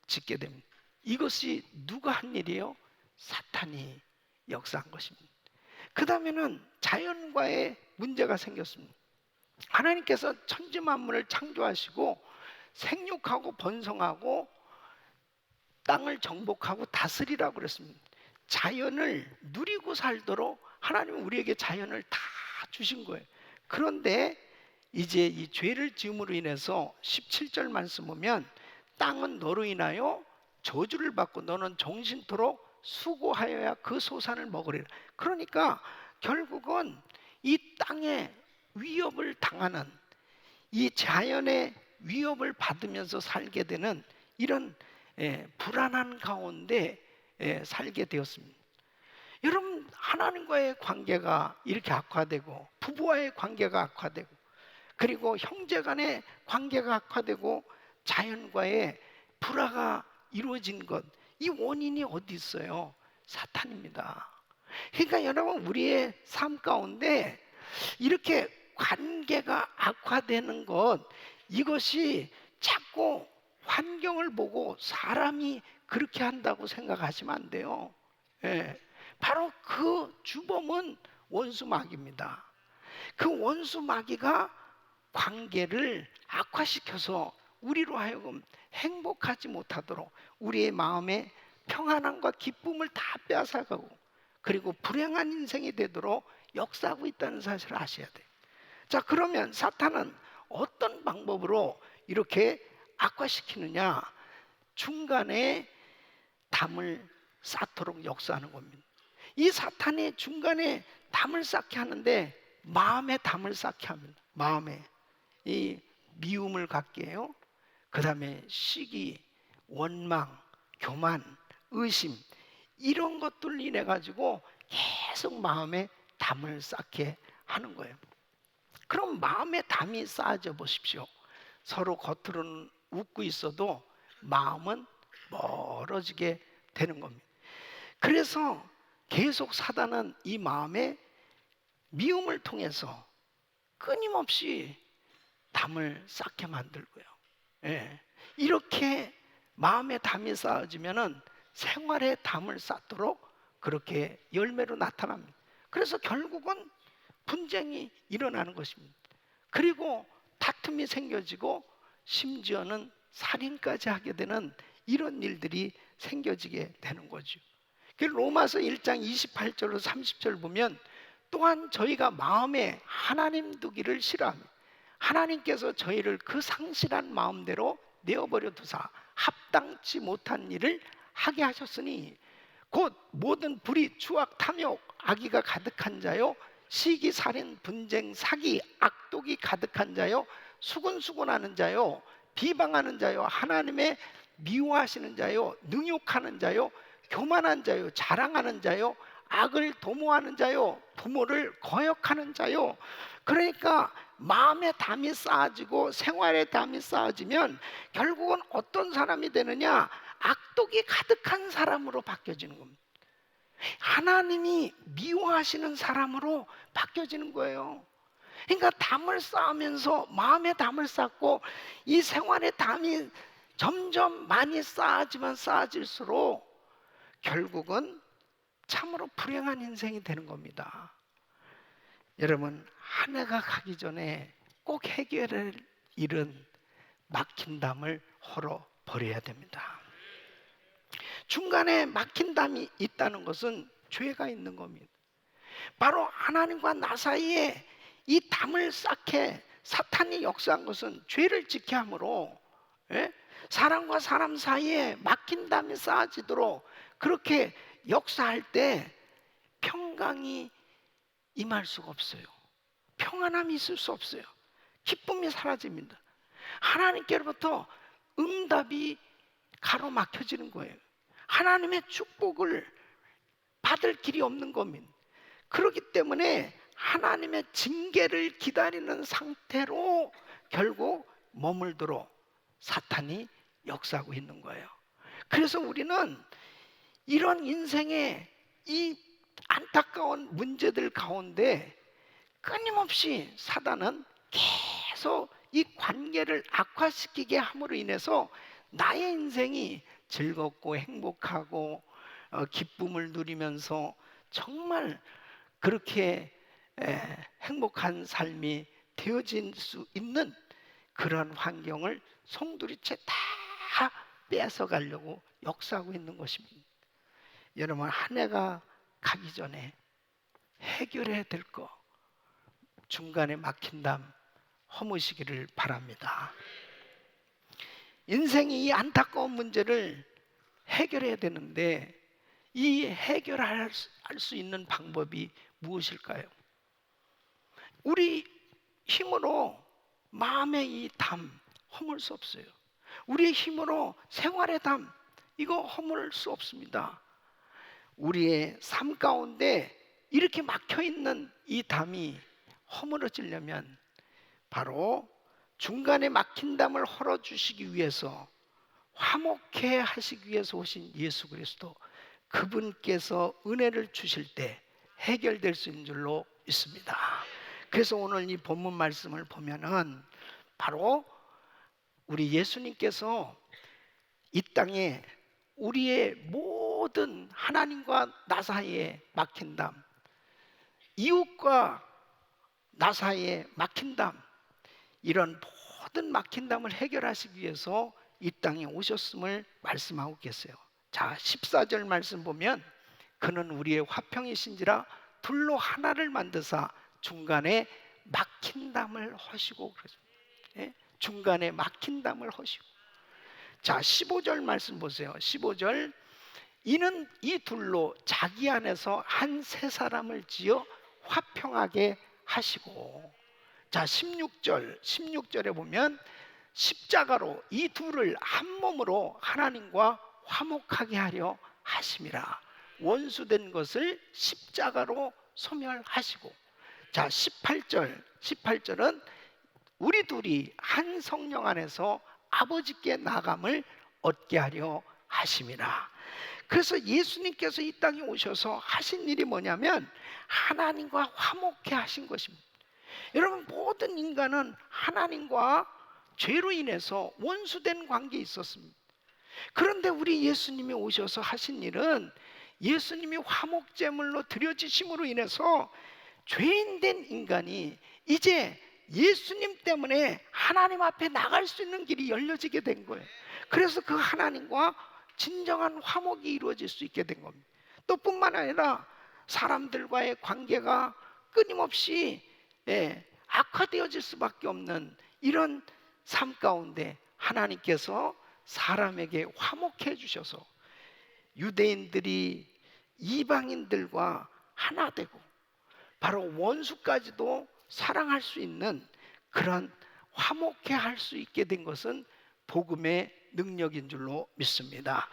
짓게 됩니다. 이것이 누가 한 일이에요? 사탄이 역사한 것입니다. 그 다음에는 자연과의 문제가 생겼습니다. 하나님께서 천지 만물을 창조하시고 생육하고 번성하고 땅을 정복하고 다스리라고 그랬습니다. 자연을 누리고 살도록 하나님은 우리에게 자연을 다 주신 거예요. 그런데 이제 이 죄를 지음으로 인해서 17절 말씀 보면 땅은 너로 인하여 저주를 받고 너는 정신토록 수고하여야 그 소산을 먹으리라. 그러니까 결국은 이 땅에 위협을 당하는, 이 자연의 위협을 받으면서 살게 되는 이런 불안한 가운데 살게 되었습니다. 여러분, 하나님과의 관계가 이렇게 악화되고, 부부와의 관계가 악화되고, 그리고 형제 간의 관계가 악화되고, 자연과의 불화가 이루어진 것, 이 원인이 어디 있어요? 사탄입니다. 그러니까 여러분, 우리의 삶 가운데 이렇게 관계가 악화되는 것, 이것이 자꾸 환경을 보고 사람이 그렇게 한다고 생각하시면 안 돼요. 바로 그 주범은 원수 마귀입니다. 그 원수 마귀가 관계를 악화시켜서 우리로 하여금 행복하지 못하도록, 우리의 마음에 평안함과 기쁨을 다 빼앗아가고, 그리고 불행한 인생이 되도록 역사하고 있다는 사실을 아셔야 돼요. 자, 그러면 사탄은 어떤 방법으로 이렇게 악화시키느냐? 중간에 담을 쌓도록 역사하는 겁니다. 이 사탄이 중간에 담을 쌓게 하는데, 마음에 담을 쌓게 합니다. 마음에 이 미움을 갖게 해요. 그 다음에 시기, 원망, 교만, 의심, 이런 것들을 인해 가지고 계속 마음에 담을 쌓게 하는 거예요. 그럼 마음에 담이 쌓아져 보십시오. 서로 겉으로는 웃고 있어도 마음은 멀어지게 되는 겁니다. 그래서 계속 사단은 이 마음에 미움을 통해서 끊임없이 담을 쌓게 만들고요. 이렇게 마음에 담이 쌓아지면은 생활에 담을 쌓도록 그렇게 열매로 나타납니다. 그래서 결국은 분쟁이 일어나는 것입니다. 그리고 다툼이 생겨지고, 심지어는 살인까지 하게 되는 이런 일들이 생겨지게 되는 거죠. 로마서 1장 28절로 30절 보면, 또한 저희가 마음에 하나님 두기를 싫어합니다. 하나님께서 저희를 그 상실한 마음대로 내어버려 두사 합당치 못한 일을 하게 하셨으니, 곧 모든 불의, 추악, 탐욕, 악의가 가득한 자요, 시기, 살인, 분쟁, 사기, 악독이 가득한 자요, 수군수군하는 자요, 비방하는 자요, 하나님의 미워하시는 자요, 능욕하는 자요, 교만한 자요, 자랑하는 자요, 악을 도모하는 자요, 부모를 거역하는 자요. 그러니까 마음에 담이 쌓아지고 생활에 담이 쌓아지면 결국은 어떤 사람이 되느냐? 악독이 가득한 사람으로 바뀌어지는 겁니다. 하나님이 미워하시는 사람으로 바뀌어지는 거예요. 그러니까 담을 쌓으면서, 마음에 담을 쌓고 이 생활에 담이 점점 많이 쌓아지면 쌓아질수록 결국은 참으로 불행한 인생이 되는 겁니다. 여러분, 한 해가 가기 전에 꼭 해결할 일은 막힌 담을 헐어 버려야 됩니다. 중간에 막힌 담이 있다는 것은 죄가 있는 겁니다. 바로 하나님과 나 사이에 이 담을 쌓게 사탄이 역사한 것은 죄를 짓게 함으로, 사람과 사람 사이에 막힌 담이 쌓아지도록 그렇게 역사할 때 평강이 임할 수가 없어요. 평안함이 있을 수 없어요. 기쁨이 사라집니다. 하나님께로부터 응답이 가로막혀지는 거예요. 하나님의 축복을 받을 길이 없는 겁니다. 그렇기 때문에 하나님의 징계를 기다리는 상태로 결국 머물도록 사탄이 역사하고 있는 거예요. 그래서 우리는 이런 인생의 이 안타까운 문제들 가운데 끊임없이 사단은 계속 이 관계를 악화시키게 함으로 인해서 나의 인생이 즐겁고 행복하고 기쁨을 누리면서 정말 그렇게 행복한 삶이 되어질 수 있는 그런 환경을 송두리째 다 뺏어가려고 역사하고 있는 것입니다. 여러분, 한 해가 가기 전에 해결해야 될 거, 중간에 막힌 담 허무시기를 바랍니다. 인생이 이 안타까운 문제를 해결해야 되는데 이 해결할 수 있는 방법이 무엇일까요? 우리 힘으로 마음의 이 담 허물 수 없어요. 우리의 힘으로 생활의 담 이거 허물 수 없습니다. 우리의 삶 가운데 이렇게 막혀 있는 이 담이 허물어지려면 바로 중간에 막힌 담을 헐어주시기 위해서, 화목해 하시기 위해서 오신 예수 그리스도, 그분께서 은혜를 주실 때 해결될 수 있는 줄로 믿습니다. 그래서 오늘 이 본문 말씀을 보면은 바로 우리 예수님께서 이 땅에 우리의 모든 하나님과 나 사이에 막힌 담, 이웃과 나 사이에 막힌 담, 이런 모든 막힌 담을 해결하시기 위해서 이 땅에 오셨음을 말씀하고 계세요. 자, 14절 말씀 보면 그는 우리의 화평이신지라 둘로 하나를 만드사 중간에 막힌 담을 허시고 그러죠. 예? 중간에 막힌 담을 허시고. 자, 15절 말씀 보세요. 15절, 이는 이 둘로 자기 안에서 한 세 사람을 지어 화평하게 하시고. 자, 16절에 보면 십자가로 이 둘을 한 몸으로 하나님과 화목하게 하려 하심이라. 원수된 것을 십자가로 소멸하시고. 자, 18절은 우리 둘이 한 성령 안에서 아버지께 나감을 얻게 하려 하심이라. 그래서 예수님께서 이 땅에 오셔서 하신 일이 뭐냐면 하나님과 화목해 하신 것입니다. 여러분, 모든 인간은 하나님과 죄로 인해서 원수된 관계에 있었습니다. 그런데 우리 예수님이 오셔서 하신 일은 예수님이 화목제물로 드려지심으로 인해서 죄인된 인간이 이제 예수님 때문에 하나님 앞에 나갈 수 있는 길이 열려지게 된 거예요. 그래서 그 하나님과 진정한 화목이 이루어질 수 있게 된 겁니다. 또 뿐만 아니라 사람들과의 관계가 끊임없이 악화되어질 수밖에 없는 이런 삶 가운데 하나님께서 사람에게 화목해 주셔서 유대인들이 이방인들과 하나 되고 바로 원수까지도 사랑할 수 있는 그런 화목해 할 수 있게 된 것은 복음의 능력인 줄로 믿습니다.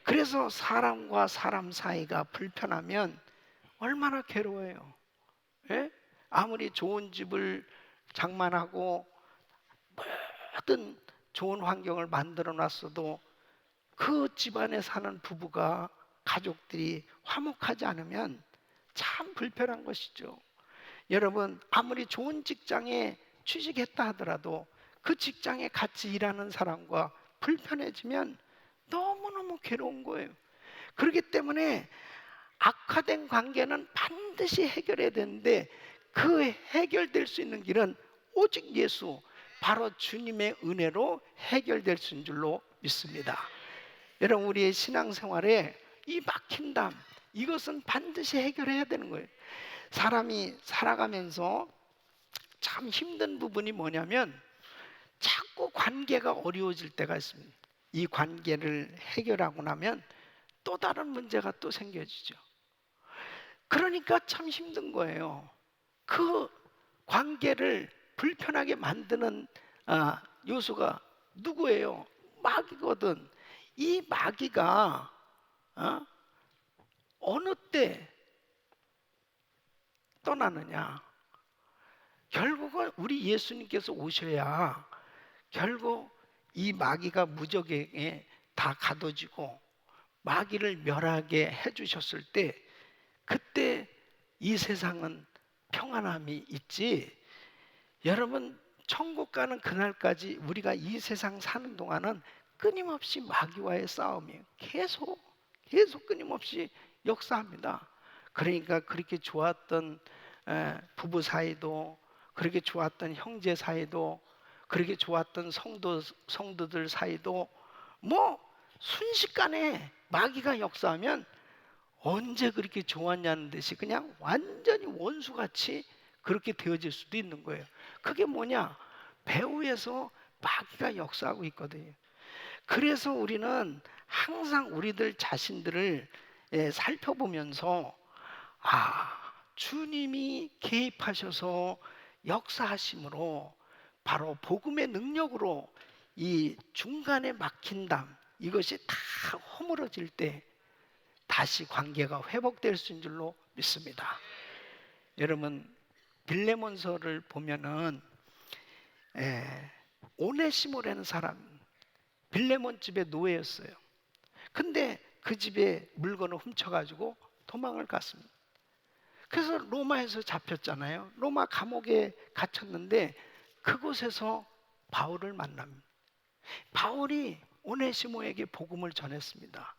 그래서 사람과 사람 사이가 불편하면 얼마나 괴로워요. 예? 아무리 좋은 집을 장만하고 모든 좋은 환경을 만들어 놨어도 그 집안에 사는 부부가, 가족들이 화목하지 않으면 참 불편한 것이죠. 여러분, 아무리 좋은 직장에 취직했다 하더라도 그 직장에 같이 일하는 사람과 불편해지면 너무너무 괴로운 거예요. 그렇기 때문에 악화된 관계는 반드시 해결해야 되는데 그 해결될 수 있는 길은 오직 예수, 바로 주님의 은혜로 해결될 수 있는 줄로 믿습니다. 여러분, 우리의 신앙생활에 이 막힌 담, 이것은 반드시 해결해야 되는 거예요. 사람이 살아가면서 참 힘든 부분이 뭐냐면 자꾸 관계가 어려워질 때가 있습니다. 이 관계를 해결하고 나면 또 다른 문제가 또 생겨지죠. 그러니까 참 힘든 거예요. 그 관계를 불편하게 만드는 요소가 누구예요? 마귀거든. 이 마귀가 어느 때 떠나느냐? 결국은 우리 예수님께서 오셔야 결국 이 마귀가 무적에게 다 가둬지고 마귀를 멸하게 해주셨을 때, 그때 이 세상은 평안함이 있지. 여러분, 천국 가는 그날까지 우리가 이 세상 사는 동안은 끊임없이 마귀와의 싸움이에요. 계속 끊임없이 역사합니다. 그러니까 그렇게 좋았던 부부 사이도, 그렇게 좋았던 형제 사이도, 그렇게 좋았던 성도들 사이도 뭐 순식간에 마귀가 역사하면 언제 그렇게 좋았냐는 듯이 그냥 완전히 원수같이 그렇게 되어질 수도 있는 거예요. 그게 뭐냐? 배후에서 마귀가 역사하고 있거든요. 그래서 우리는 항상 우리들 자신들을 살펴보면서 주님이 개입하셔서 역사하심으로 바로 복음의 능력으로 이 중간에 막힌 담 이것이 다 허물어질 때 다시 관계가 회복될 수 있는 줄로 믿습니다. 여러분 빌레몬서를 보면은 오네시모라는 사람 빌레몬 집의 노예였어요. 근데 그 집에 물건을 훔쳐가지고 도망을 갔습니다. 그래서 로마에서 잡혔잖아요. 로마 감옥에 갇혔는데 그곳에서 바울을 만납니다. 바울이 오네시모에게 복음을 전했습니다.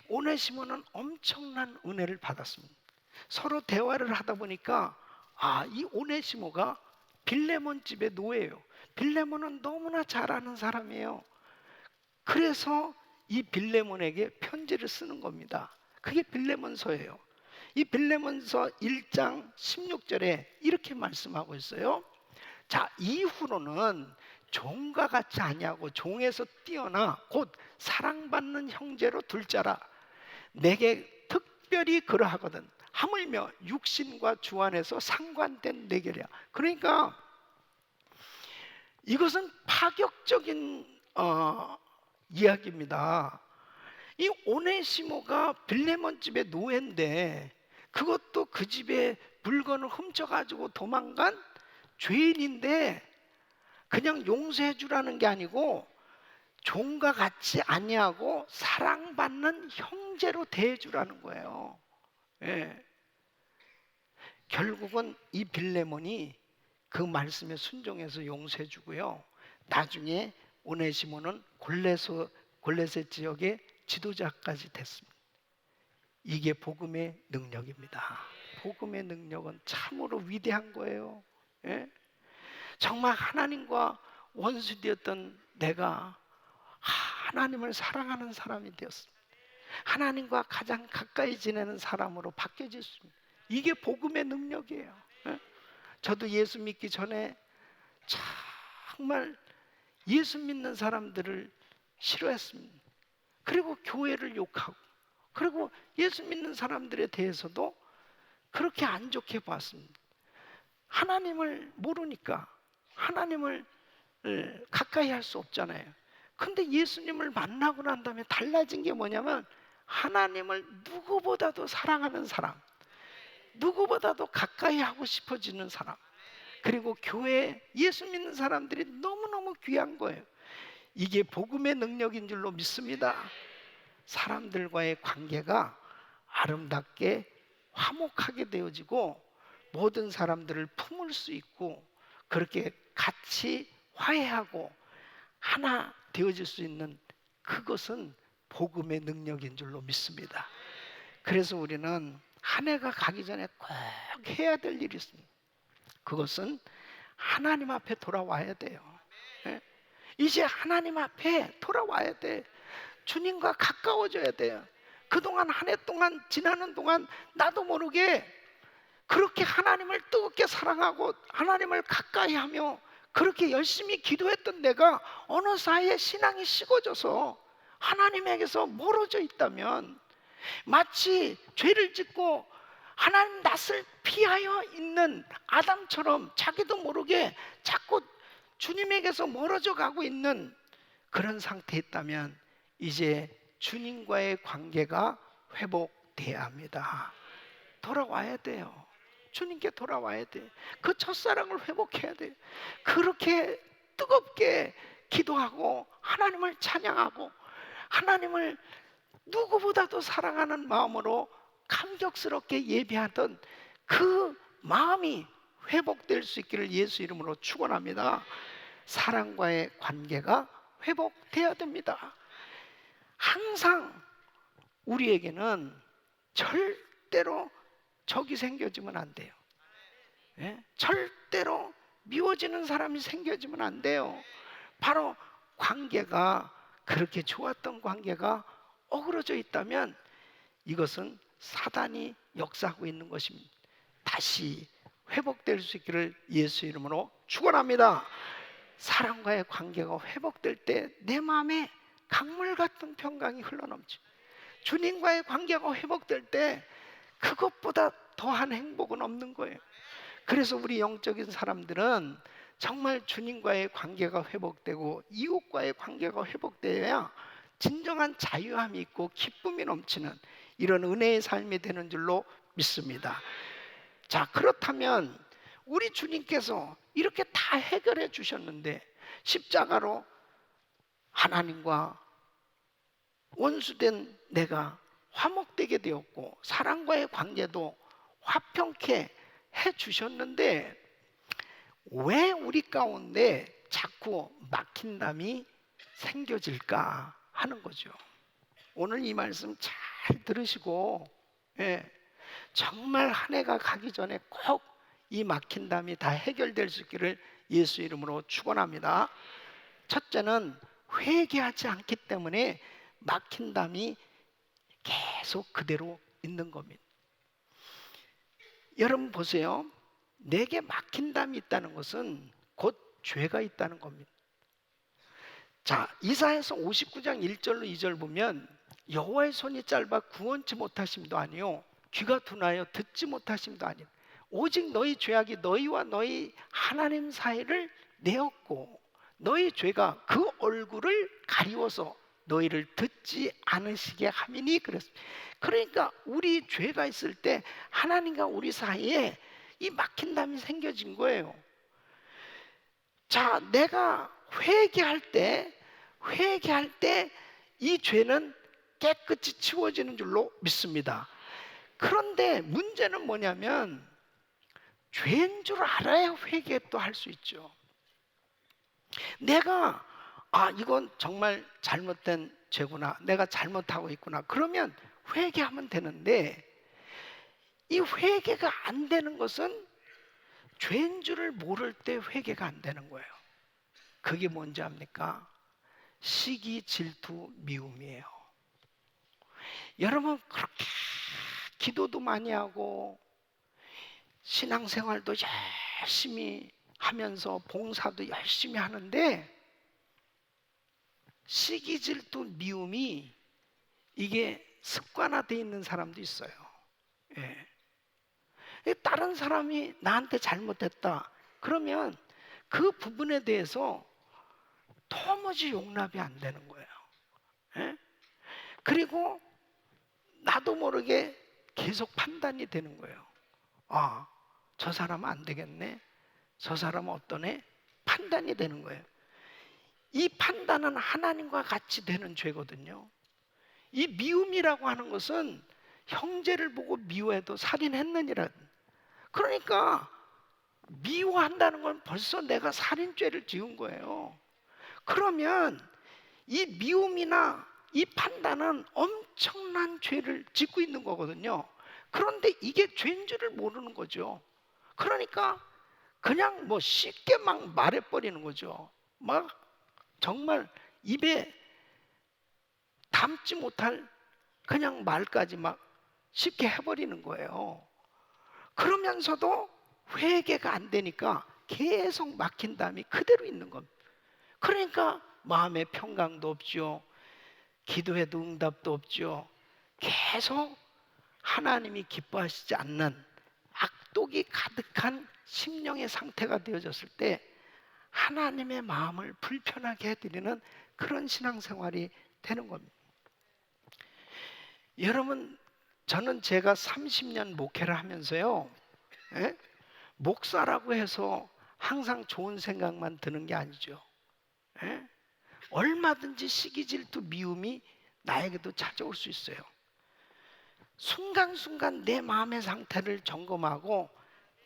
오네시모는 엄청난 은혜를 받았습니다. 서로 대화를 하다 보니까 이 오네시모가 빌레몬 집의 노예예요. 빌레몬은 너무나 잘하는 사람이에요. 그래서 이 빌레몬에게 편지를 쓰는 겁니다. 그게 빌레몬서예요. 이 빌레몬서 1장 16절에 이렇게 말씀하고 있어요. 자, 이후로는 종과 같이 아니하고 종에서 뛰어나 곧 사랑받는 형제로 둘 자라. 내게 특별히 그러하거든. 하물며 육신과 주 안에서 상관된 내결이야. 그러니까 이것은 파격적인 이야기입니다. 이 오네시모가 빌레몬 집의 노예인데 그것도 그 집에 물건을 훔쳐가지고 도망간 죄인인데 그냥 용서해 주라는 게 아니고 종과 같이 아니하고 사랑받는 형제로 대해 주라는 거예요. 결국은 이 빌레몬이 그 말씀에 순종해서 용서해 주고요. 나중에 오네시모는 골레셋 지역의 지도자까지 됐습니다. 이게 복음의 능력입니다. 복음의 능력은 참으로 위대한 거예요. 정말 하나님과 원수되었던 내가 하나님을 사랑하는 사람이 되었습니다. 하나님과 가장 가까이 지내는 사람으로 바뀌어졌습니다. 이게 복음의 능력이에요. 저도 예수 믿기 전에 정말 예수 믿는 사람들을 싫어했습니다. 그리고 교회를 욕하고 그리고 예수 믿는 사람들에 대해서도 그렇게 안 좋게 봤습니다. 하나님을 모르니까 하나님을 가까이 할 수 없잖아요. 근데 예수님을 만나고 난 다음에 달라진 게 뭐냐면 하나님을 누구보다도 사랑하는 사람, 누구보다도 가까이 하고 싶어지는 사람, 그리고 교회에 예수 믿는 사람들이 너무너무 귀한 거예요. 이게 복음의 능력인 줄로 믿습니다. 사람들과의 관계가 아름답게 화목하게 되어지고 모든 사람들을 품을 수 있고 그렇게 같이 화해하고 하나 되어질 수 있는 그것은 복음의 능력인 줄로 믿습니다. 그래서 우리는 한 해가 가기 전에 꼭 해야 될 일이 있습니다. 그것은 하나님 앞에 돌아와야 돼요. 이제 하나님 앞에 돌아와야 돼. 주님과 가까워져야 돼요. 그동안 한 해 동안 지나는 동안 나도 모르게 그렇게 하나님을 뜨겁게 사랑하고 하나님을 가까이 하며 그렇게 열심히 기도했던 내가 어느 사이에 신앙이 식어져서 하나님에게서 멀어져 있다면 마치 죄를 짓고 하나님 낯을 피하여 있는 아담처럼 자기도 모르게 자꾸 주님에게서 멀어져 가고 있는 그런 상태에 있다면 이제 주님과의 관계가 회복돼야 합니다. 돌아와야 돼요. 주님께 돌아와야 돼. 그 첫사랑을 회복해야 돼. 그렇게 뜨겁게 기도하고 하나님을 찬양하고 하나님을 누구보다도 사랑하는 마음으로 감격스럽게 예배하던 그 마음이 회복될 수 있기를 예수 이름으로 축원합니다. 사랑과의 관계가 회복돼야 됩니다. 항상 우리에게는 절대로 적이 생겨지면 안 돼요. 절대로 미워지는 사람이 생겨지면 안 돼요. 바로 관계가 그렇게 좋았던 관계가 어그러져 있다면 이것은 사단이 역사하고 있는 것입니다. 다시 회복될 수 있기를 예수 이름으로 축원합니다. 사랑과의 관계가 회복될 때 내 마음에 강물 같은 평강이 흘러넘쳐. 주님과의 관계가 회복될 때 그것보다 더한 행복은 없는 거예요. 그래서 우리 영적인 사람들은 정말 주님과의 관계가 회복되고 이웃과의 관계가 회복되어야 진정한 자유함이 있고 기쁨이 넘치는 이런 은혜의 삶이 되는 줄로 믿습니다. 자, 그렇다면 우리 주님께서 이렇게 다 해결해 주셨는데 십자가로 하나님과 원수된 내가 화목되게 되었고 사랑과의 관계도 화평케 해 주셨는데 왜 우리 가운데 자꾸 막힌담이 생겨질까 하는 거죠. 오늘 이 말씀 잘 들으시고 정말 한 해가 가기 전에 꼭 이 막힌담이 다 해결될 수 있기를 예수 이름으로 축원합니다. 첫째는 회개하지 않기 때문에 막힌담이 계속 그대로 있는 겁니다. 여러분 보세요. 내게 막힌담이 있다는 것은 곧 죄가 있다는 겁니다. 자, 이사야서 59장 1절로 2절 보면 여호와의 손이 짧아 구원치 못하심도 아니요 귀가 둔하여 듣지 못하심도 아니요 오직 너희 죄악이 너희와 너희 하나님 사이를 내었고 너희 죄가 그 얼굴을 가리워서 너희를 듣지 않으시게 함이니 그랬습니다. 그러니까 우리 죄가 있을 때 하나님과 우리 사이에 이 막힌담이 생겨진 거예요. 자, 내가 회개할 때 이 죄는 깨끗이 치워지는 줄로 믿습니다. 그런데 문제는 뭐냐면 죄인 줄 알아야 회개 또 할 수 있죠. 내가 이건 정말 잘못된 죄구나, 내가 잘못하고 있구나, 그러면 회개하면 되는데 이 회개가 안 되는 것은 죄인 줄을 모를 때 회개가 안 되는 거예요. 그게 뭔지 압니까? 시기, 질투, 미움이에요. 여러분 그렇게 기도도 많이 하고 신앙생활도 열심히 하면서 봉사도 열심히 하는데 시기, 질투, 미움이 이게 습관화되어 있는 사람도 있어요. 다른 사람이 나한테 잘못했다 그러면 그 부분에 대해서 도무지 용납이 안 되는 거예요. 그리고 나도 모르게 계속 판단이 되는 거예요. 저 사람은 안 되겠네, 저 사람은 어떠네, 판단이 되는 거예요. 이 판단은 하나님과 같이 되는 죄거든요. 이 미움이라고 하는 것은 형제를 보고 미워해도 살인했느니라. 그러니까 미워한다는 건 벌써 내가 살인죄를 지은 거예요. 그러면 이 미움이나 이 판단은 엄청난 죄를 짓고 있는 거거든요. 그런데 이게 죄인 줄을 모르는 거죠. 그러니까 그냥 쉽게 막 말해버리는 거죠. 막 정말 입에 담지 못할 그냥 말까지 막 쉽게 해버리는 거예요. 그러면서도 회개가 안 되니까 계속 막힌 담이 그대로 있는 겁니다. 그러니까 마음의 평강도 없죠. 기도해도 응답도 없죠. 계속 하나님이 기뻐하시지 않는 악독이 가득한 심령의 상태가 되어졌을 때 하나님의 마음을 불편하게 해드리는 그런 신앙생활이 되는 겁니다. 여러분, 저는 제가 30년 목회를 하면서요, 목사라고 해서 항상 좋은 생각만 드는 게 아니죠. 얼마든지 시기, 질투, 미움이 나에게도 찾아올 수 있어요. 순간순간 내 마음의 상태를 점검하고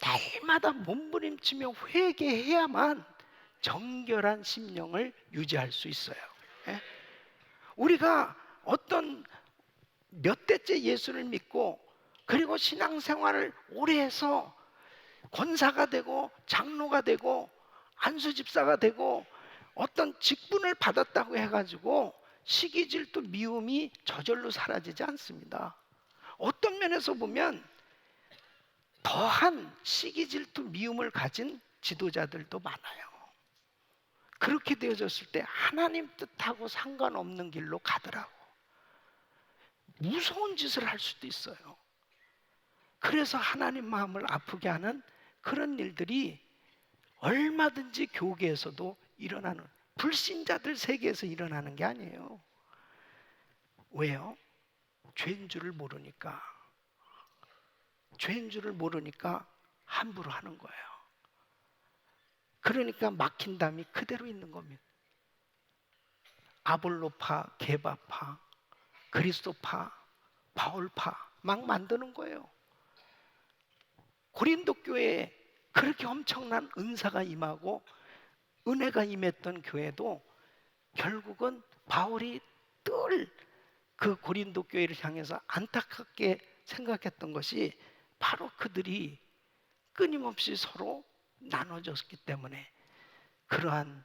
날마다 몸부림치며 회개해야만 정결한 심령을 유지할 수 있어요. 우리가 어떤 몇 대째 예수를 믿고 그리고 신앙생활을 오래 해서 권사가 되고 장로가 되고 안수집사가 되고 어떤 직분을 받았다고 해가지고 시기, 질투, 미움이 저절로 사라지지 않습니다. 어떤 면에서 보면 더한 시기, 질투, 미움을 가진 지도자들도 많아요. 그렇게 되어졌을 때 하나님 뜻하고 상관없는 길로 가더라고. 무서운 짓을 할 수도 있어요. 그래서 하나님 마음을 아프게 하는 그런 일들이 얼마든지 교계에서도 일어나는, 불신자들 세계에서 일어나는 게 아니에요. 왜요? 죄인 줄을 모르니까. 죄인 줄을 모르니까 함부로 하는 거예요. 그러니까 막힌 담이 그대로 있는 겁니다. 아볼로파, 게바파, 그리스도파, 바울파 막 만드는 거예요. 고린도 교회에 그렇게 엄청난 은사가 임하고 은혜가 임했던 교회도 결국은 바울이 늘 그 고린도 교회를 향해서 안타깝게 생각했던 것이 바로 그들이 끊임없이 서로 나눠졌기 때문에 그러한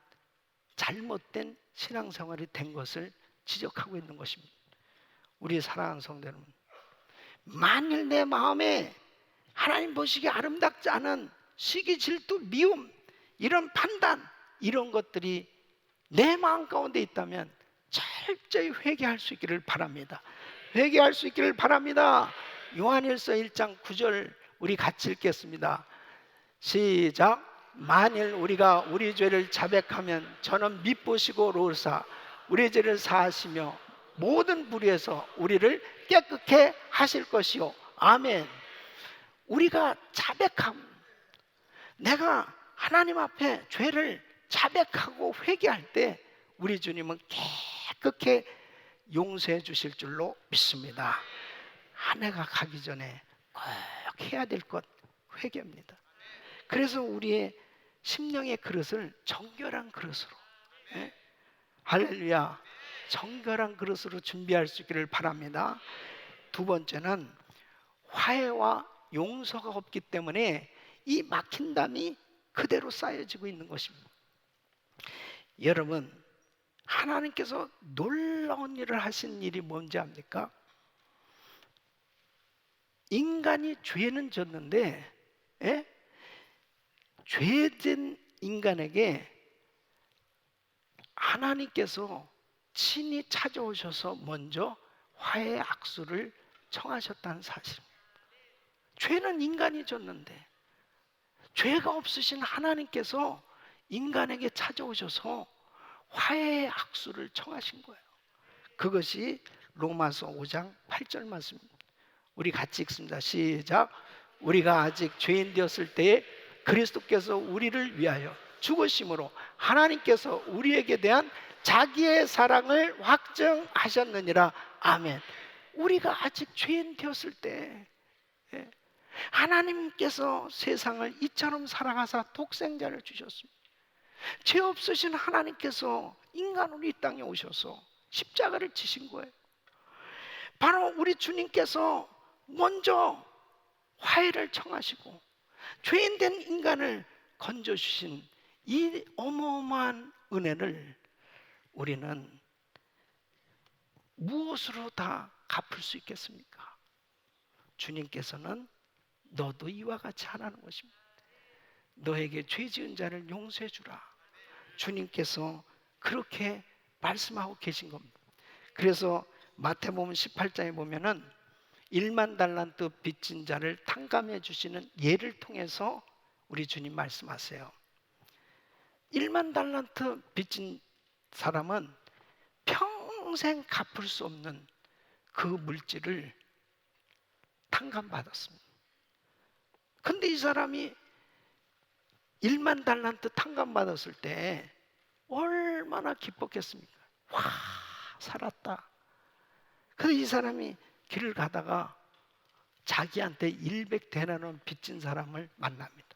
잘못된 신앙생활이 된 것을 지적하고 있는 것입니다. 우리 사랑하는 성도 여러분, 만일 내 마음에 하나님 보시기에 아름답지 않은 시기, 질투, 미움, 이런 판단, 이런 것들이 내 마음 가운데 있다면 철저히 회개할 수 있기를 바랍니다. 회개할 수 있기를 바랍니다. 요한일서 1장 9절 우리 같이 읽겠습니다. 시작. 만일 우리가 우리 죄를 자백하면 저는 미쁘시고 로사 우리 죄를 사하시며 모든 불의에서 우리를 깨끗게 하실 것이요. 아멘. 우리가 자백함, 내가 하나님 앞에 죄를 자백하고 회개할 때 우리 주님은 깨끗게 용서해 주실 줄로 믿습니다. 한 해가 가기 전에 꼭 해야 될 것 회개입니다. 그래서 우리의 심령의 그릇을 정결한 그릇으로, 할렐루야, 정결한 그릇으로 준비할 수 있기를 바랍니다. 두 번째는 화해와 용서가 없기 때문에 이 막힌 담이 그대로 쌓여지고 있는 것입니다. 여러분, 하나님께서 놀라운 일을 하신 일이 뭔지 압니까? 인간이 죄는 졌는데, 죄진 인간에게 하나님께서 친히 찾아오셔서 먼저 화해의 악수를 청하셨다는 사실입니다. 죄는 인간이 졌는데 죄가 없으신 하나님께서 인간에게 찾아오셔서 화해의 악수를 청하신 거예요. 그것이 로마서 5장 8절 말씀입니다. 우리 같이 읽습니다. 시작. 우리가 아직 죄인 되었을 때에 그리스도께서 우리를 위하여 죽으심으로 하나님께서 우리에게 대한 자기의 사랑을 확증하셨느니라. 아멘. 우리가 아직 죄인 되었을 때 하나님께서 세상을 이처럼 사랑하사 독생자를 주셨습니다. 죄 없으신 하나님께서 인간으로 이 땅에 오셔서 십자가를 지신 거예요. 바로 우리 주님께서 먼저 화해를 청하시고 죄인된 인간을 건져주신 이 어마어마한 은혜를 우리는 무엇으로 다 갚을 수 있겠습니까? 주님께서는 너도 이와 같이 하라는 것입니다. 너에게 죄 지은 자를 용서해 주라. 주님께서 그렇게 말씀하고 계신 겁니다. 그래서 마태복음 18장에 보면은 1만 달란트 빚진 자를 탕감해 주시는 예를 통해서 우리 주님 말씀하세요. 1만 달란트 빚진 사람은 평생 갚을 수 없는 그 물질을 탕감받았습니다. 근데 이 사람이 1만 달란트 탕감받았을 때 얼마나 기뻤겠습니까? 와, 살았다. 근데 이 사람이 길을 가다가 자기한테 100데나리온 빚진 사람을 만납니다.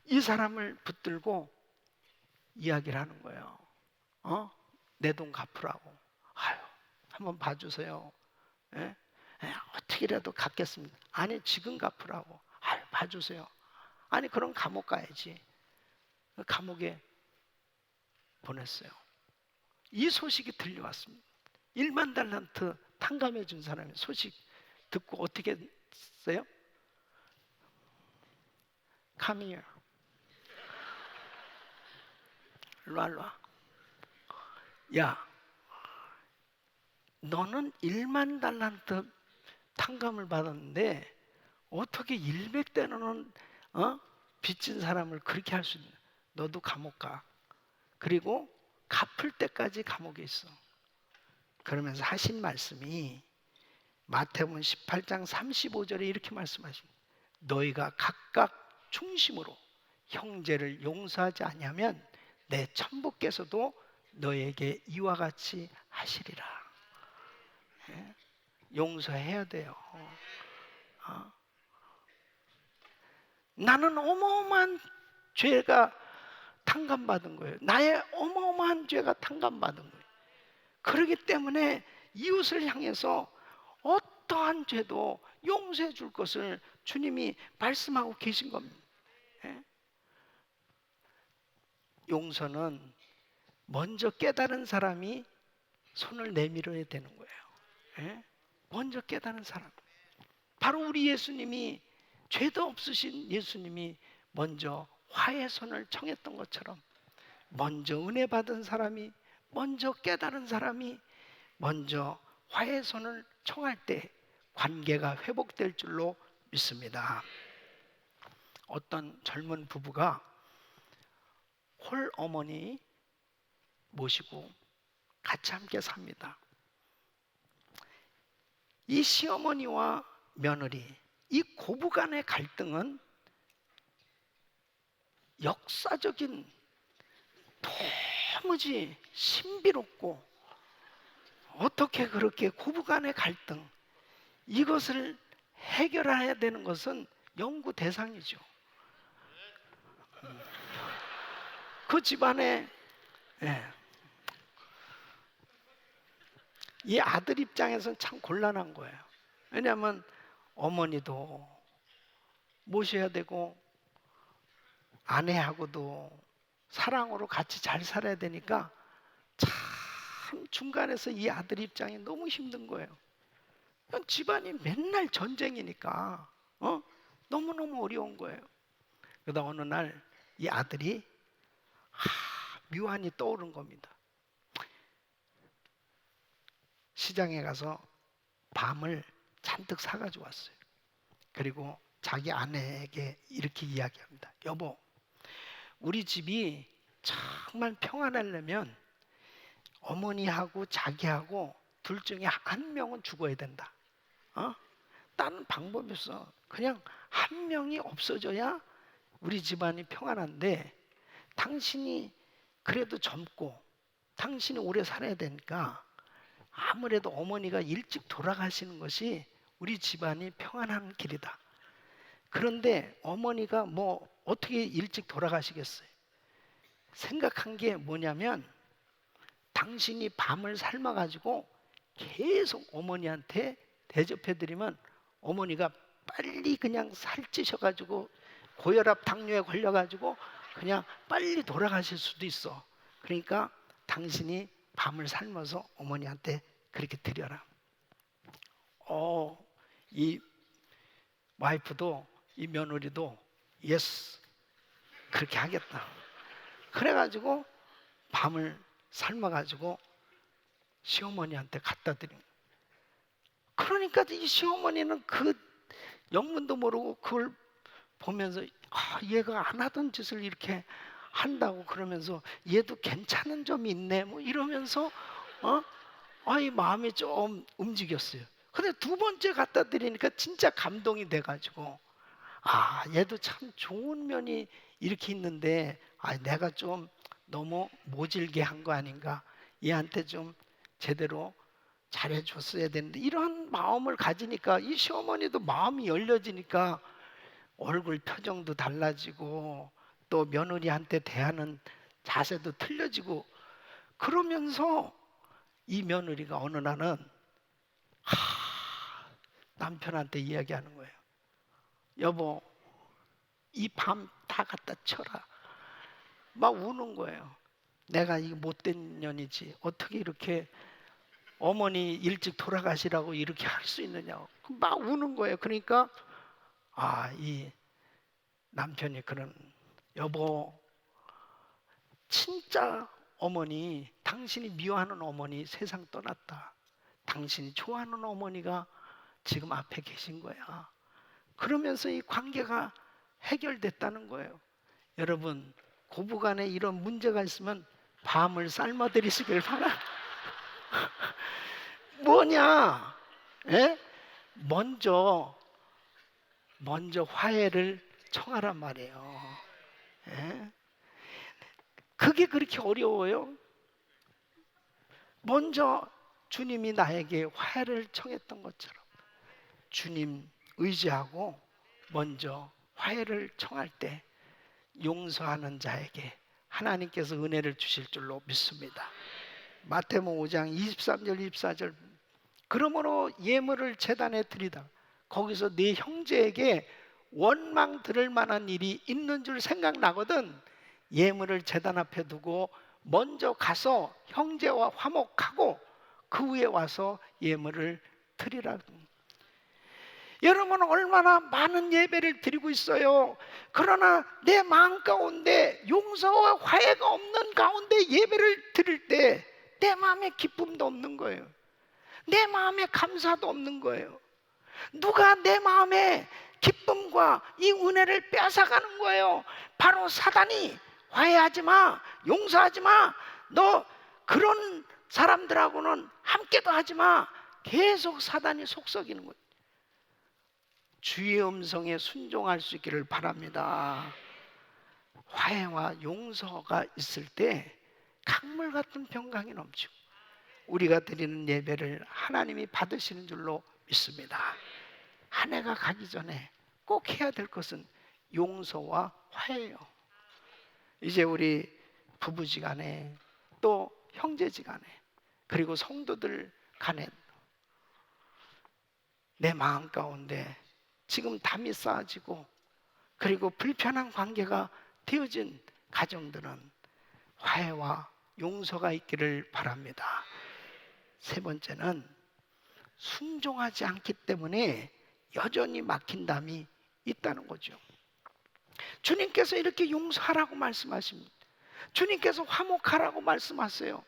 이 사람을 붙들고 이야기를 하는 거예요. 내 돈 갚으라고. 아유, 한번 봐주세요. 어떻게라도 갚겠습니다. 아니, 지금 갚으라고. 아유, 봐주세요. 아니, 그럼 감옥 가야지. 감옥에 보냈어요. 이 소식이 들려왔습니다. 1만 달란트 탕감해 준 사람의 소식 듣고 어떻게 했어요? Come here. 일로 와. 야, 너는 1만 달란트 탕감을 받았는데 어떻게 100대는 빚진 사람을 그렇게 할 수 있냐? 너도 감옥 가. 그리고 갚을 때까지 감옥에 있어. 그러면서 하신 말씀이 마태복음 18장 35절에 이렇게 말씀하십니다. 너희가 각각 중심으로 형제를 용서하지 아니하면 내 천부께서도 너에게 이와 같이 하시리라. 예? 용서해야 돼요. 나는 어마어마한 죄가 탕감받은 거예요. 나의 어마어마한 죄가 탕감받은 거예요. 그렇기 때문에 이웃을 향해서 어떠한 죄도 용서해 줄 것을 주님이 말씀하고 계신 겁니다. 예? 용서는 먼저 깨달은 사람이 손을 내밀어야 되는 거예요. 예? 먼저 깨달은 사람. 바로 우리 예수님이, 죄도 없으신 예수님이 먼저 화해 손을 청했던 것처럼 먼저 은혜 받은 사람이, 먼저 깨달은 사람이 먼저 화해 손을 청할 때 관계가 회복될 줄로 믿습니다. 어떤 젊은 부부가 홀 어머니 모시고 같이 함께 삽니다. 이 시어머니와 며느리, 이 고부간의 갈등은 역사적인, 도무지 신비롭고, 어떻게 그렇게 고부간의 갈등, 이것을 해결해야 되는 것은 연구 대상이죠. 그 집안에 이 아들 입장에서는 참 곤란한 거예요. 왜냐하면 어머니도 모셔야 되고 아내하고도 사랑으로 같이 잘 살아야 되니까 참 중간에서 이 아들 입장이 너무 힘든 거예요. 집안이 맨날 전쟁이니까 너무너무 어려운 거예요. 그러다 어느 날 이 아들이 묘안이 떠오른 겁니다. 시장에 가서 밤을 잔뜩 사가지고 왔어요. 그리고 자기 아내에게 이렇게 이야기합니다. 여보, 우리 집이 정말 평안하려면 어머니하고 자기하고 둘 중에 한 명은 죽어야 된다. 다른 방법이 없어. 그냥 한 명이 없어져야 우리 집안이 평안한데, 당신이 그래도 젊고 당신이 오래 살아야 되니까 아무래도 어머니가 일찍 돌아가시는 것이 우리 집안이 평안한 길이다. 그런데 어머니가 뭐 어떻게 일찍 돌아가시겠어요? 생각한 게 뭐냐면, 당신이 밤을 삶아가지고 계속 어머니한테 대접해드리면 어머니가 빨리 그냥 살찌셔가지고 고혈압 당뇨에 걸려가지고 그냥 빨리 돌아가실 수도 있어. 그러니까 당신이 밤을 삶아서 어머니한테 그렇게 드려라. 이 와이프도, 이 며느리도 예스, 그렇게 하겠다. 그래가지고 밤을 삶아가지고 시어머니한테 갖다 드린 거예요. 그러니까 이 시어머니는 그 영문도 모르고 그걸 보면서 얘가 안 하던 짓을 이렇게 한다고, 그러면서 얘도 괜찮은 점이 있네 뭐 이러면서 이 마음이 좀 움직였어요. 근데 두 번째 갖다 드리니까 진짜 감동이 돼가지고, 얘도 참 좋은 면이 이렇게 있는데 내가 좀 너무 모질게 한 거 아닌가, 얘한테 좀 제대로 잘해줬어야 되는데, 이런 마음을 가지니까 이 시어머니도 마음이 열려지니까 얼굴 표정도 달라지고 또 며느리한테 대하는 자세도 틀려지고, 그러면서 이 며느리가 어느 날은 남편한테 이야기하는 거예요. 여보, 이 밤 다 갖다 쳐라. 막 우는 거예요. 내가 이 못된 년이지 어떻게 이렇게 어머니 일찍 돌아가시라고 이렇게 할 수 있느냐고 막 우는 거예요. 그러니까 이 남편이 그런, 여보, 진짜 어머니, 당신이 미워하는 어머니 세상 떠났다. 당신이 좋아하는 어머니가 지금 앞에 계신 거야. 그러면서 이 관계가 해결됐다는 거예요. 여러분, 고부간에 이런 문제가 있으면 밤을 삶아 드리시길 바랍니다. 뭐냐? 예? 먼저 화해를 청하란 말이에요. 예? 그게 그렇게 어려워요? 먼저 주님이 나에게 화해를 청했던 것처럼 주님 의지하고 먼저 화해를 청할 때 용서하는 자에게 하나님께서 은혜를 주실 줄로 믿습니다. 마태복음 5장 23절 24절 그러므로 예물을 제단에 드리다 거기서 네 형제에게 원망 들을 만한 일이 있는 줄 생각나거든 예물을 제단 앞에 두고 먼저 가서 형제와 화목하고 그 후에 와서 예물을 드리라. 여러분은 얼마나 많은 예배를 드리고 있어요. 그러나 내 마음 가운데 용서와 화해가 없는 가운데 예배를 드릴 때 내 마음에 기쁨도 없는 거예요. 내 마음에 감사도 없는 거예요. 누가 내 마음에 기쁨과 이 은혜를 뺏어가는 거예요. 바로 사단이. 화해하지 마, 용서하지 마, 너 그런 사람들하고는 함께도 하지 마. 계속 사단이 속썩이는 거예요. 주의 음성에 순종할 수 있기를 바랍니다. 화해와 용서가 있을 때 강물 같은 평강이 넘치고 우리가 드리는 예배를 하나님이 받으시는 줄로 믿습니다. 한 해가 가기 전에 꼭 해야 될 것은 용서와 화해예요. 이제 우리 부부지간에 또 형제지간에 그리고 성도들 간에 내 마음 가운데 지금 담이 쌓아지고 그리고 불편한 관계가 되어진 가정들은 화해와 용서가 있기를 바랍니다. 세 번째는 순종하지 않기 때문에 여전히 막힌 담이 있다는 거죠. 주님께서 이렇게 용서하라고 말씀하십니다. 주님께서 화목하라고 말씀하세요.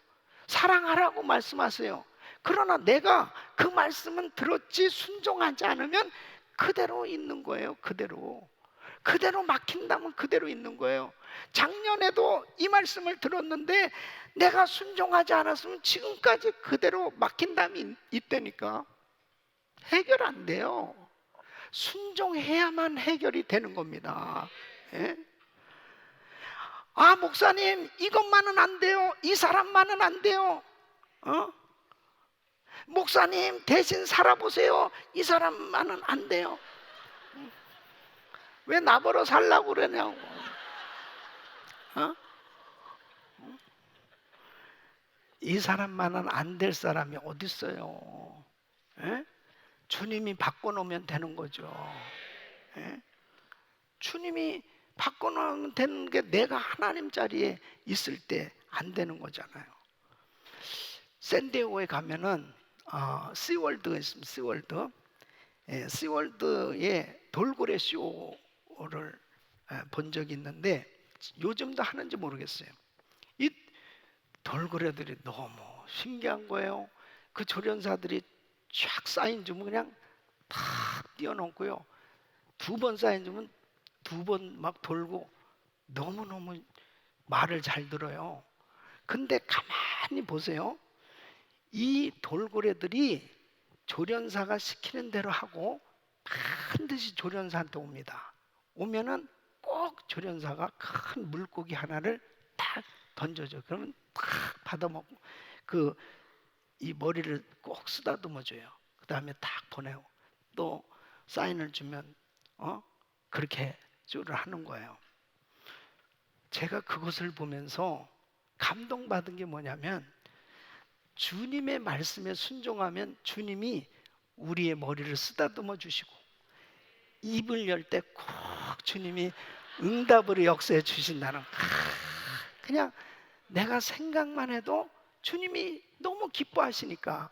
사랑하라고 말씀하세요. 그러나 내가 그 말씀은 들었지 순종하지 않으면 그대로 있는 거예요. 그대로 막힌다면 그대로 있는 거예요. 작년에도 이 말씀을 들었는데 내가 순종하지 않았으면 지금까지 그대로 막힌 담이 있다니까. 해결 안 돼요. 순종해야만 해결이 되는 겁니다. 예? 아, 목사님 이것만은 안 돼요. 이 사람만은 안 돼요. 목사님 대신 살아보세요. 이 사람만은 안 돼요. 왜 나보러 살라고 그러냐고. 이 사람만은 안 될 사람이 어디 있어요? 예? 주님이 바꿔놓으면 되는 거죠. 예? 주님이 바꿔놓으면 되는 게 내가 하나님 자리에 있을 때 안 되는 거잖아요. 샌디에고에 가면은 시월드가 있습니다. 시월드. 예, 시월드에 돌고래 쇼를 본 적이 있는데 요즘도 하는지 모르겠어요. 이 돌고래들이 너무 신기한 거예요. 그 조련사들이 쫙 쌓인 주면 그냥 다 뛰어넘고요. 2번 쌓인 주면 2번 막 돌고 너무너무 말을 잘 들어요. 근데 가만히 보세요. 이 돌고래들이 조련사가 시키는 대로 하고 반드시 조련사한테 옵니다. 오면은 꼭 조련사가 큰 물고기 하나를 딱 던져줘. 그러면 탁 받아먹고 이 머리를 꼭 쓰다듬어줘요. 그 다음에 딱 보내고 또 사인을 주면 그렇게 쭈를 하는 거예요. 제가 그것을 보면서 감동받은 게 뭐냐면 주님의 말씀에 순종하면 주님이 우리의 머리를 쓰다듬어 주시고 입을 열 때 꼭 주님이 응답으로 역사해 주신다는 그냥 내가 생각만 해도 주님이 너무 기뻐하시니까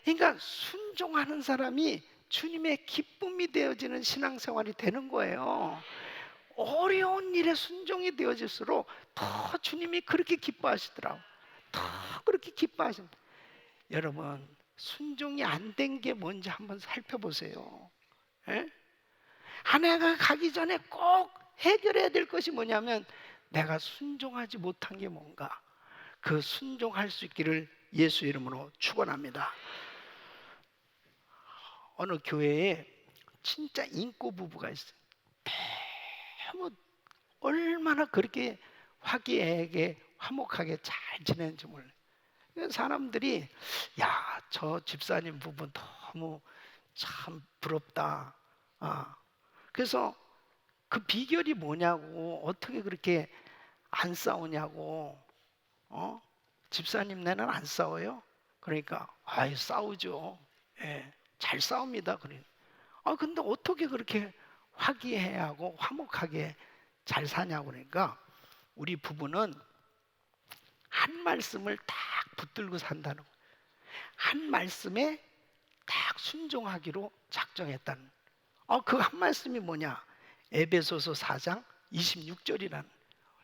그러니까 순종하는 사람이 주님의 기쁨이 되어지는 신앙생활이 되는 거예요. 어려운 일에 순종이 되어질수록 더 주님이 그렇게 기뻐하시더라고요. 더 그렇게 기뻐하십니다. 여러분 순종이 안 된 게 뭔지 한번 살펴보세요. 예? 한 해가 가기 전에 꼭 해결해야 될 것이 뭐냐면 내가 순종하지 못한 게 뭔가, 그 순종할 수 있기를 예수 이름으로 축원합니다. 어느 교회에 진짜 인고 부부가 있어요. 너무 얼마나 그렇게 화기애애하게 화목하게 잘 지내는지 몰라요. 사람들이 야, 저 집사님 부부 너무 참 부럽다. 그래서 그 비결이 뭐냐고, 어떻게 그렇게 안 싸우냐고. 집사님네는 안 싸워요? 그러니까 아이, 싸우죠. 예, 잘 싸웁니다. 그래. 근데 어떻게 그렇게 화기애애하고 화목하게 잘 사냐고. 그러니까 우리 부부는 한 말씀을 딱 붙들고 산다는 거예요. 한 말씀에 딱 순종하기로 작정했다는. 그 한 말씀이 뭐냐? 에베소서 4장 26절이라는.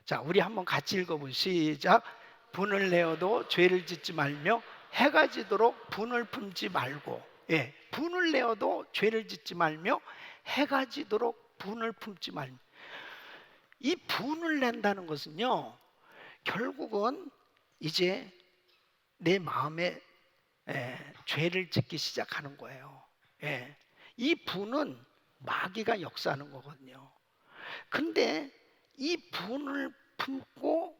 자, 우리 한번 같이 읽어보시죠. 시작. 분을 내어도 죄를 짓지 말며 해가 지도록 분을 품지 말고. 예, 분을 내어도 죄를 짓지 말며 해가 지도록 분을 품지 말며. 이 분을 낸다는 것은요, 결국은 이제 내 마음에 죄를 짓기 시작하는 거예요. 예, 이 분은 마귀가 역사하는 거거든요. 근데 이 분을 품고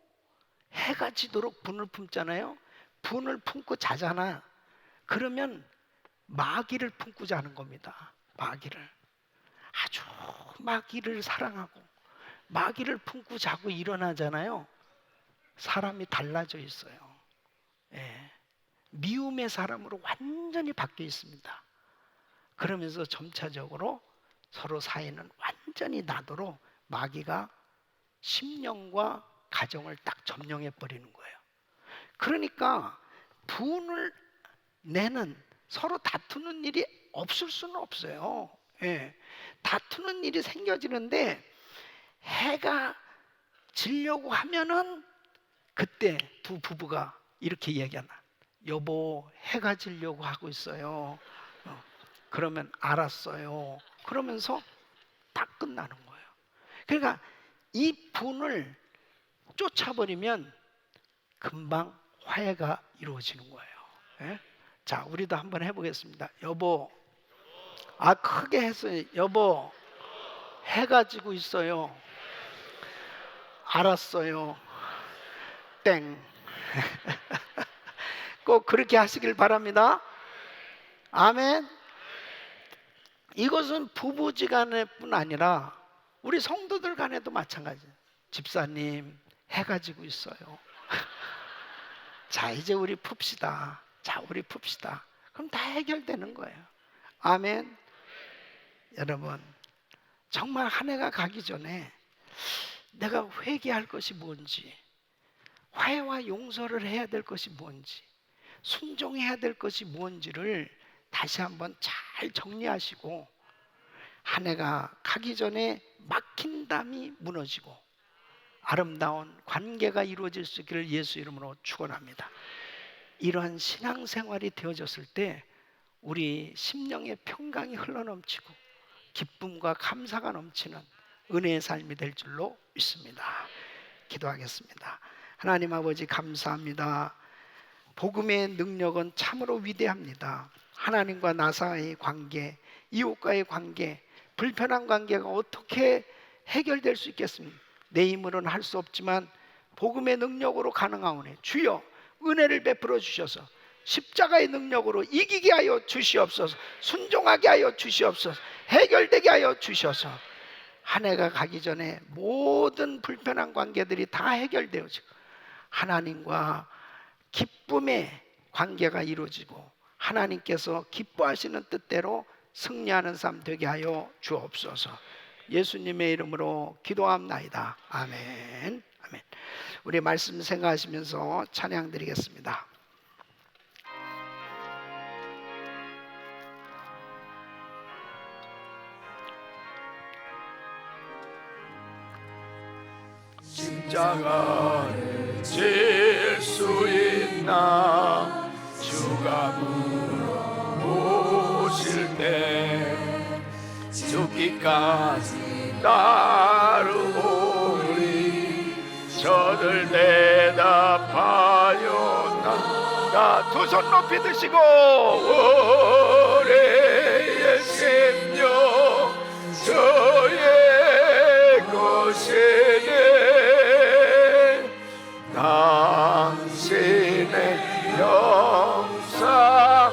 해가 지도록 분을 품잖아요. 분을 품고 자잖아. 그러면 마귀를 품고 자는 겁니다. 마귀를. 아주 마귀를 사랑하고 마귀를 품고 자고 일어나잖아요. 사람이 달라져 있어요. 예. 미움의 사람으로 완전히 바뀌어 있습니다. 그러면서 점차적으로 서로 사이는 완전히 나도록 마귀가 심령과 가정을 딱 점령해 버리는 거예요. 그러니까 분을 내는, 서로 다투는 일이 없을 수는 없어요. 예. 다투는 일이 생겨지는데 해가 지려고 하면은 그때 두 부부가 이렇게 얘기하나. 여보, 해가 지려고 하고 있어요. 그러면 알았어요. 그러면서 다 끝나는 거예요. 그러니까 이 분을 쫓아버리면 금방 화해가 이루어지는 거예요. 예? 자, 우리도 한번 해보겠습니다. 여보, 크게 했어요. 여보, 해가 지고 있어요. 알았어요. 땡. 꼭 그렇게 하시길 바랍니다. 아멘. 이것은 부부지간에 뿐 아니라 우리 성도들 간에도 마찬가지예요. 집사님, 해가 지고 있어요. 자, 이제 우리 풉시다. 자, 우리 풉시다. 그럼 다 해결되는 거예요. 아멘. 여러분, 정말 한 해가 가기 전에 내가 회개할 것이 뭔지, 화해와 용서를 해야 될 것이 뭔지, 순종해야 될 것이 뭔지를 다시 한번 잘 정리하시고, 한 해가 가기 전에 막힌 담이 무너지고 아름다운 관계가 이루어질 수 있기를 예수 이름으로 축원합니다. 이러한 신앙생활이 되어졌을 때 우리 심령의 평강이 흘러넘치고 기쁨과 감사가 넘치는 은혜의 삶이 될 줄로 믿습니다. 기도하겠습니다. 하나님 아버지, 감사합니다. 복음의 능력은 참으로 위대합니다. 하나님과 나 사이의 관계, 이웃과의 관계, 불편한 관계가 어떻게 해결될 수 있겠습니까? 내 힘으로는 할 수 없지만 복음의 능력으로 가능하오니 주여 은혜를 베풀어 주셔서 십자가의 능력으로 이기게 하여 주시옵소서. 순종하게 하여 주시옵소서. 해결되게 하여 주셔서 한 해가 가기 전에 모든 불편한 관계들이 다 해결되어지고 하나님과 기쁨의 관계가 이루어지고 하나님께서 기뻐하시는 뜻대로 승리하는 삶 되게 하여 주옵소서. 예수님의 이름으로 기도합나이다. 아멘. 아멘. 우리 말씀 생각하시면서 찬양 드리겠습니다. 십자가에 질 수 있나? 주가 가운데 죽기까지 따르오리. 저들 대답하였나. 두 손 높이 드시고 올해의 생명 저의 것이네. 당신의 영상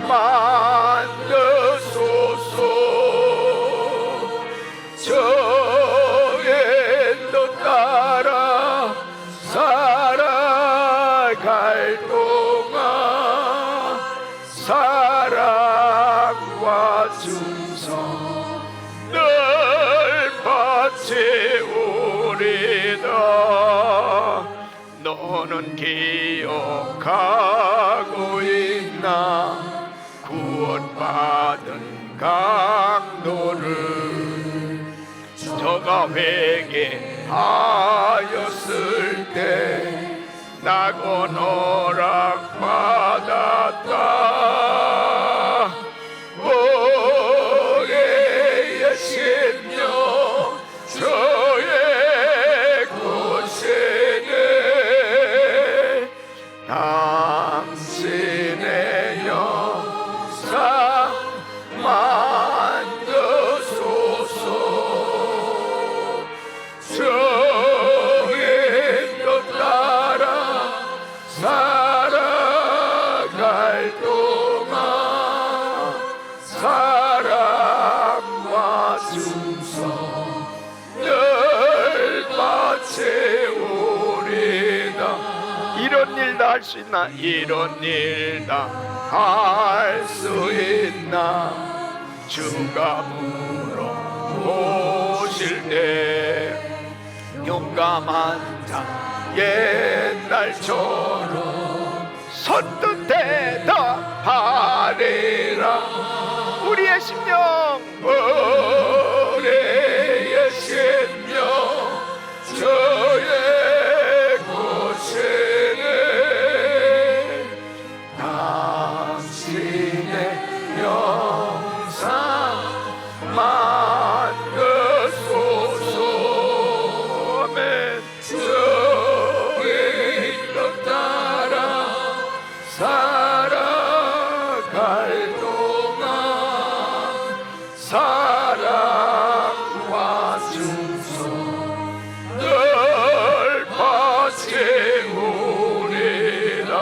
만드소서. 저의 너 따라 살아갈 동안 사랑과 충성 늘 바치오리다. 너는 기억하고 있나. 구원받은 강도를 저가 회개하였을 때 낙원 허락받았다. 올해의 심령 저의 곳이네. 당신의 영상 만드소서. 저의 너 따라 살아갈 동안 사랑과 충성 늘 바치오리다. 이런 일 다 할 수 있나. 이런 일 다 할 수 있나. 주가 물어보실 때 용감한 자 옛날처럼 선뜻 대답하리라. 우리의 심령 우리의 심령 저의 곳이네. 당신의 영상 만드소서. 아멘. 저의 것 따라 살아갈 동안 사랑과 충성 늘 바치오리라.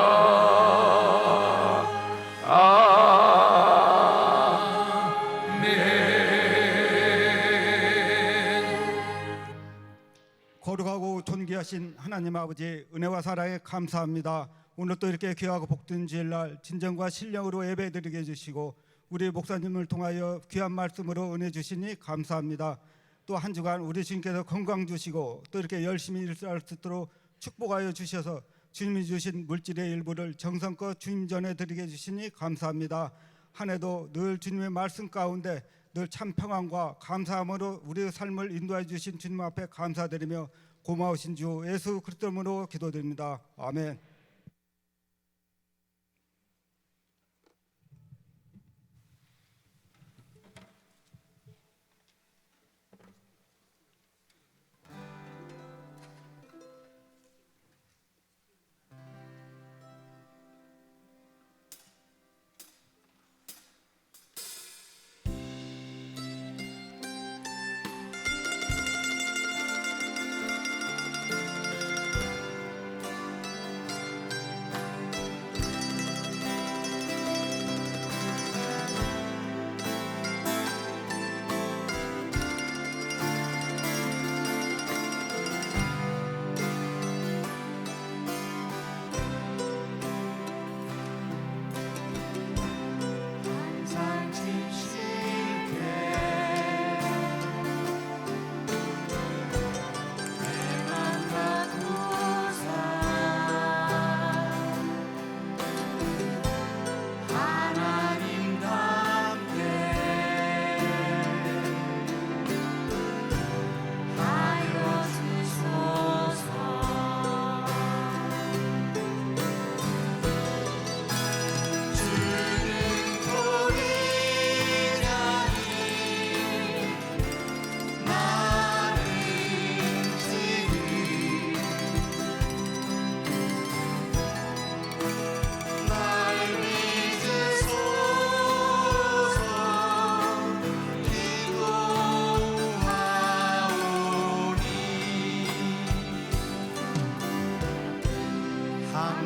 거룩하고 존귀하신 하나님 아버지, 은혜와 사랑에 감사합니다. 오늘 또 이렇게 귀하고 복된 주일날 진정과 신령으로 예배드리게 해주시고 우리 목사님을 통하여 귀한 말씀으로 은혜 주시니 감사합니다. 또 한 주간 우리 주님께서 건강 주시고 또 이렇게 열심히 일할 수 있도록 축복하여 주셔서 주님이 주신 물질의 일부를 정성껏 주님 전에 드리게 해주시니 감사합니다. 한 해도 늘 주님의 말씀 가운데 늘 참 평안과 감사함으로 우리의 삶을 인도해 주신 주님 앞에 감사드리며 고마우신 주 예수 그리스도 이름으로 기도드립니다. 아멘.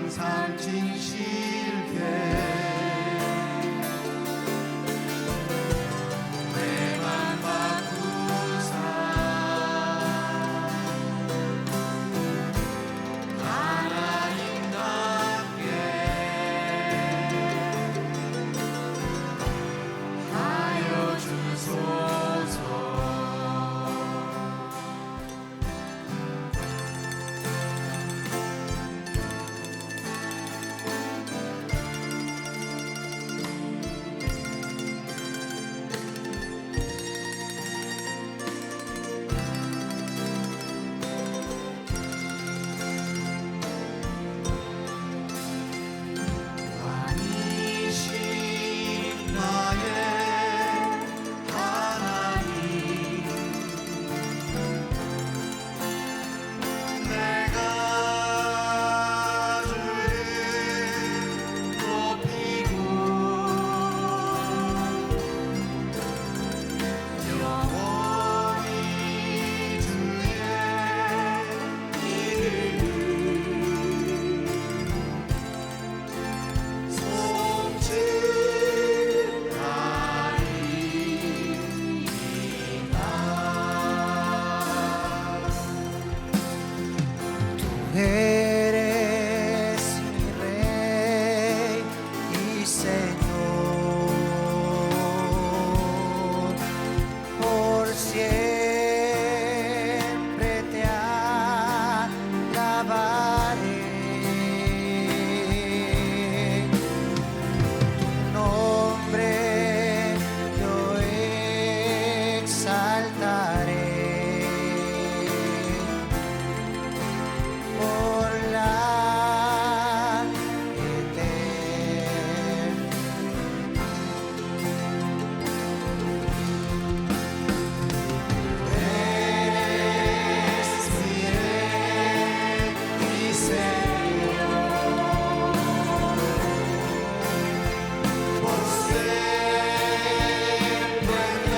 항상 진실게 내맘 바꾸사 하나님답게 하여 주소서. 왕이신 나의 하나님 내가 주를 높이고 영원히 주의 이름을 Tú eres mi Rey y Señor, por siempre te alabaré. Nombre yo exaltaré por la eres mi Rey y Señor, por siempre te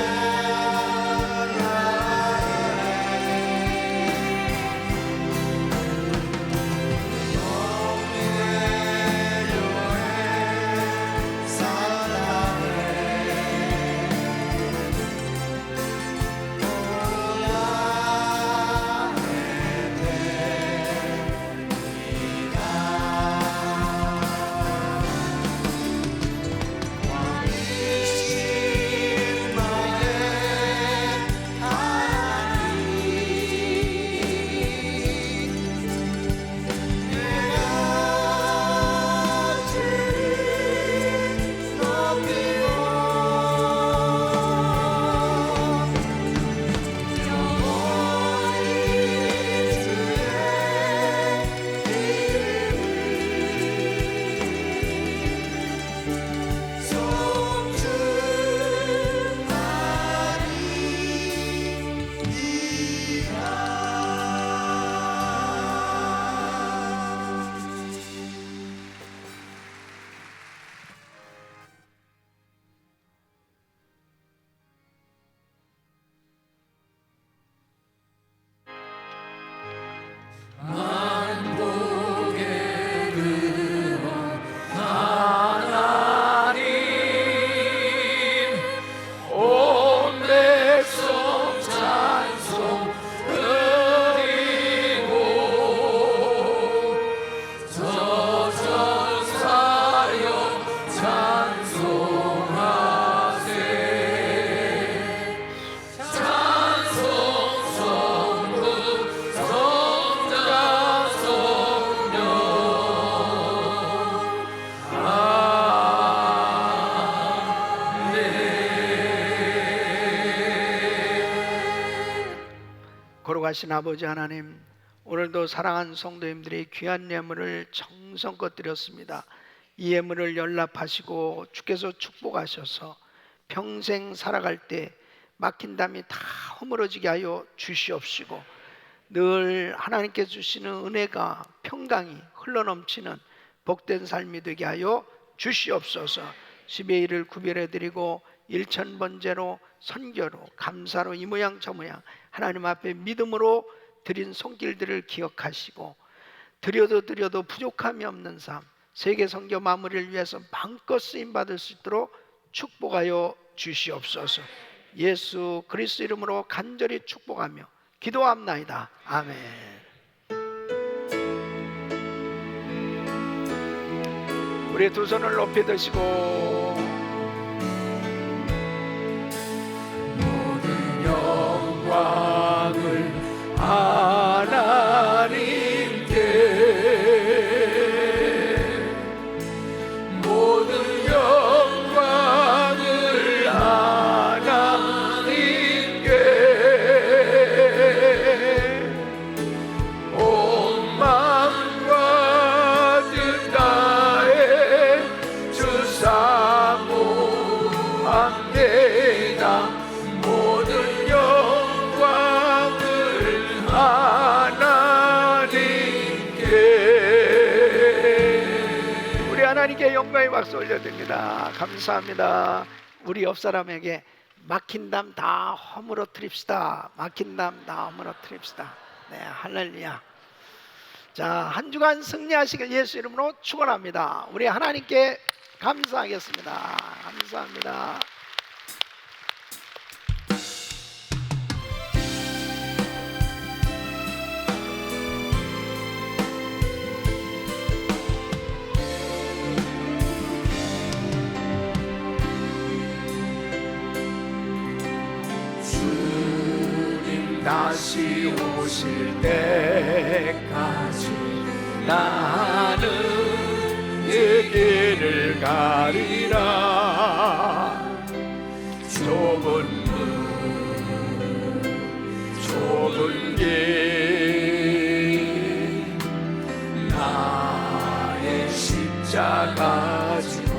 거룩하신 아버지 하나님, 오늘도 사랑하는 성도님들이 귀한 예물을 정성껏 드렸습니다. 이 예물을 연락하시고 주께서 축복하셔서 평생 살아갈 때 막힌 담이 다 허물어지게 하여 주시옵시고, 늘 하나님께 주시는 은혜가 평강이 흘러넘치는 복된 삶이 되게 하여 주시옵소서. 10의 1을 구별해드리고 일천번제로 선교로 감사로 이 모양 저 모양 하나님 앞에 믿음으로 드린 손길들을 기억하시고, 드려도 부족함이 없는 삶, 세계 선교 마무리를 위해서 마음껏 쓰임 받을 수 있도록 축복하여 주시옵소서. 예수 그리스도 이름으로 간절히 축복하며 기도합나이다. 아멘. 우리 두 손을 높이 드시고 모든 영광을 하나님께, 모든 영광을 하나님께, 온 마음과 뜻 다해 주 사모합니다. 모든 영광을 하나님께. 우리 하나님께 영광의 박수 올려드립니다. 감사합니다. 우리 옆 사람에게 막힌 담 다 허물어뜨립시다. 막힌 담 다 허물어뜨립시다. 네, 할렐루야. 자, 한 주간 승리하시길 예수 이름으로 축원합니다. 우리 하나님께 감사하겠습니다. 감사합니다. 주님 다시 오실 때까지 나는 이 길을 가리라. 좁은 문, 좁은 길, 나의 십자가 지고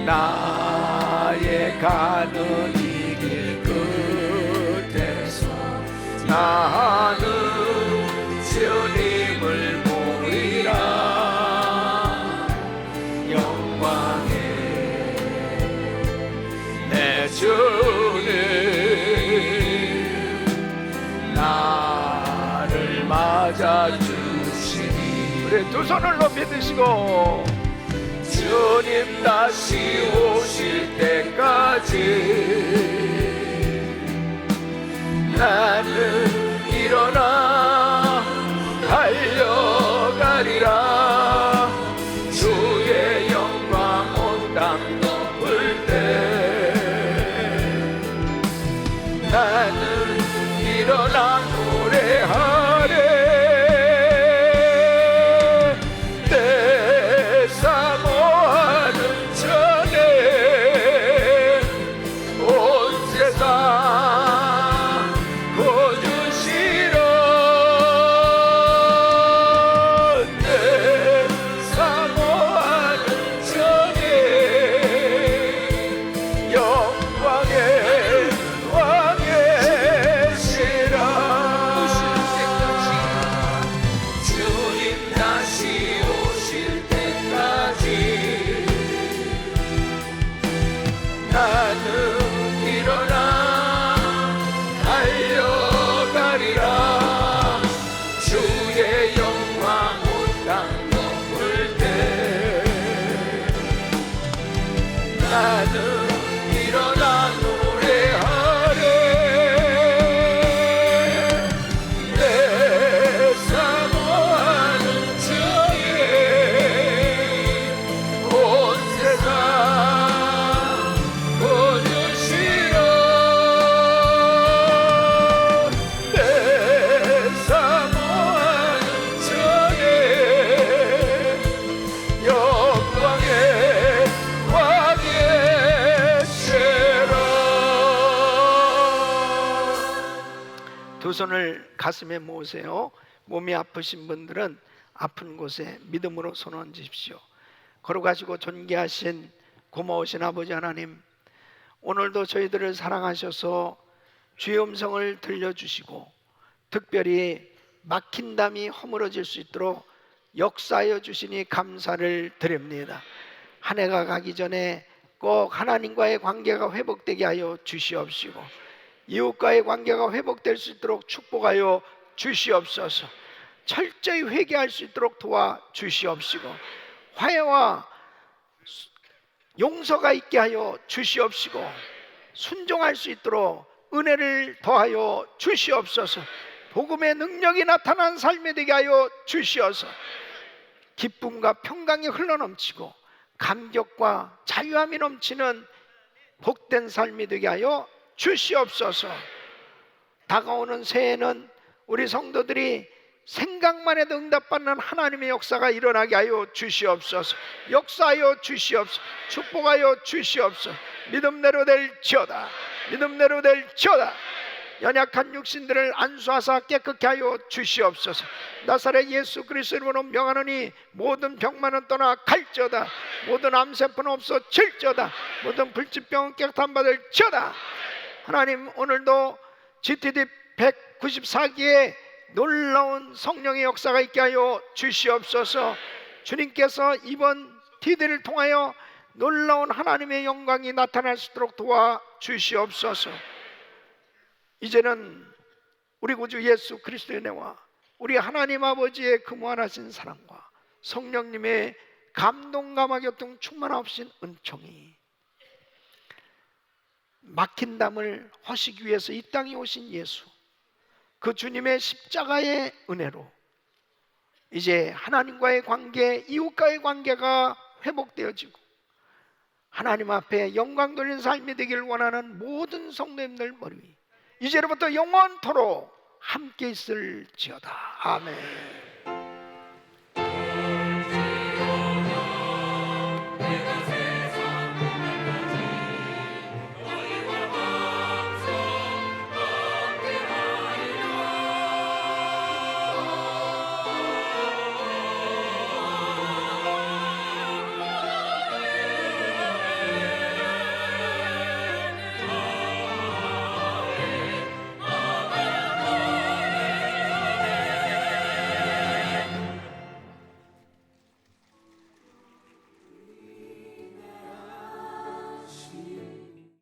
나의 가는 이 길 끝에서 나는 주님을 보리라. 영광의 내 주님 나를 맞아주시니. 우리 두 손을 높이 드시고 주님 다시 오실 때까지 나는 일어나 달려가리라. 주의 영광 온 땅 덮을 때 나는 일어나 노래하리. 두 손을 가슴에 모으세요. 몸이 아프신 분들은 아픈 곳에 믿음으로 손 얹으십시오. 걸어가시고 존귀하신 고마우신 아버지 하나님, 오늘도 저희들을 사랑하셔서 주의 음성을 들려주시고 특별히 막힌 담이 허물어질 수 있도록 역사하여 주시니 감사를 드립니다. 한 해가 가기 전에 꼭 하나님과의 관계가 회복되게 하여 주시옵시고 이웃과의 관계가 회복될 수 있도록 축복하여 주시옵소서. 철저히 회개할 수 있도록 도와주시옵시고, 화해와 용서가 있게 하여 주시옵시고, 순종할 수 있도록 은혜를 더하여 주시옵소서. 복음의 능력이 나타난 삶이 되게 하여 주시어서 기쁨과 평강이 흘러넘치고 감격과 자유함이 넘치는 복된 삶이 되게 하여 주시옵소서. 다가오는 새해는 우리 성도들이 생각만 해도 응답받는 하나님의 역사가 일어나게 하여 주시옵소서. 역사하여 주시옵소서. 축복하여 주시옵소서. 믿음대로 될지어다. 믿음대로 될지어다. 연약한 육신들을 안수하사 깨끗게 하여 주시옵소서. 나사렛 예수 그리스도 이름으로 명하노니 모든 병만은 떠나 갈지어다. 모든 암세포는 없어질지어다. 모든 불치병은 깨끗함 받을지어다. 하나님, 오늘도 GTD 194기에 놀라운 성령의 역사가 있게 하여 주시옵소서. 주님께서 이번 디디를 통하여 놀라운 하나님의 영광이 나타날 수 있도록 도와주시옵소서. 이제는 우리 구주 예수 그리스도의 은혜와 우리 하나님 아버지의 그 무한하신 사랑과 성령님의 감동감화 교통 충만하신 은총이 막힌 담을 허시기 위해서 이 땅에 오신 예수, 그 주님의 십자가의 은혜로 이제 하나님과의 관계, 이웃과의 관계가 회복되어지고 하나님 앞에 영광 돌리는 삶이 되기를 원하는 모든 성도님들 머리 위 이제로부터 영원토록 함께 있을지어다. 아멘.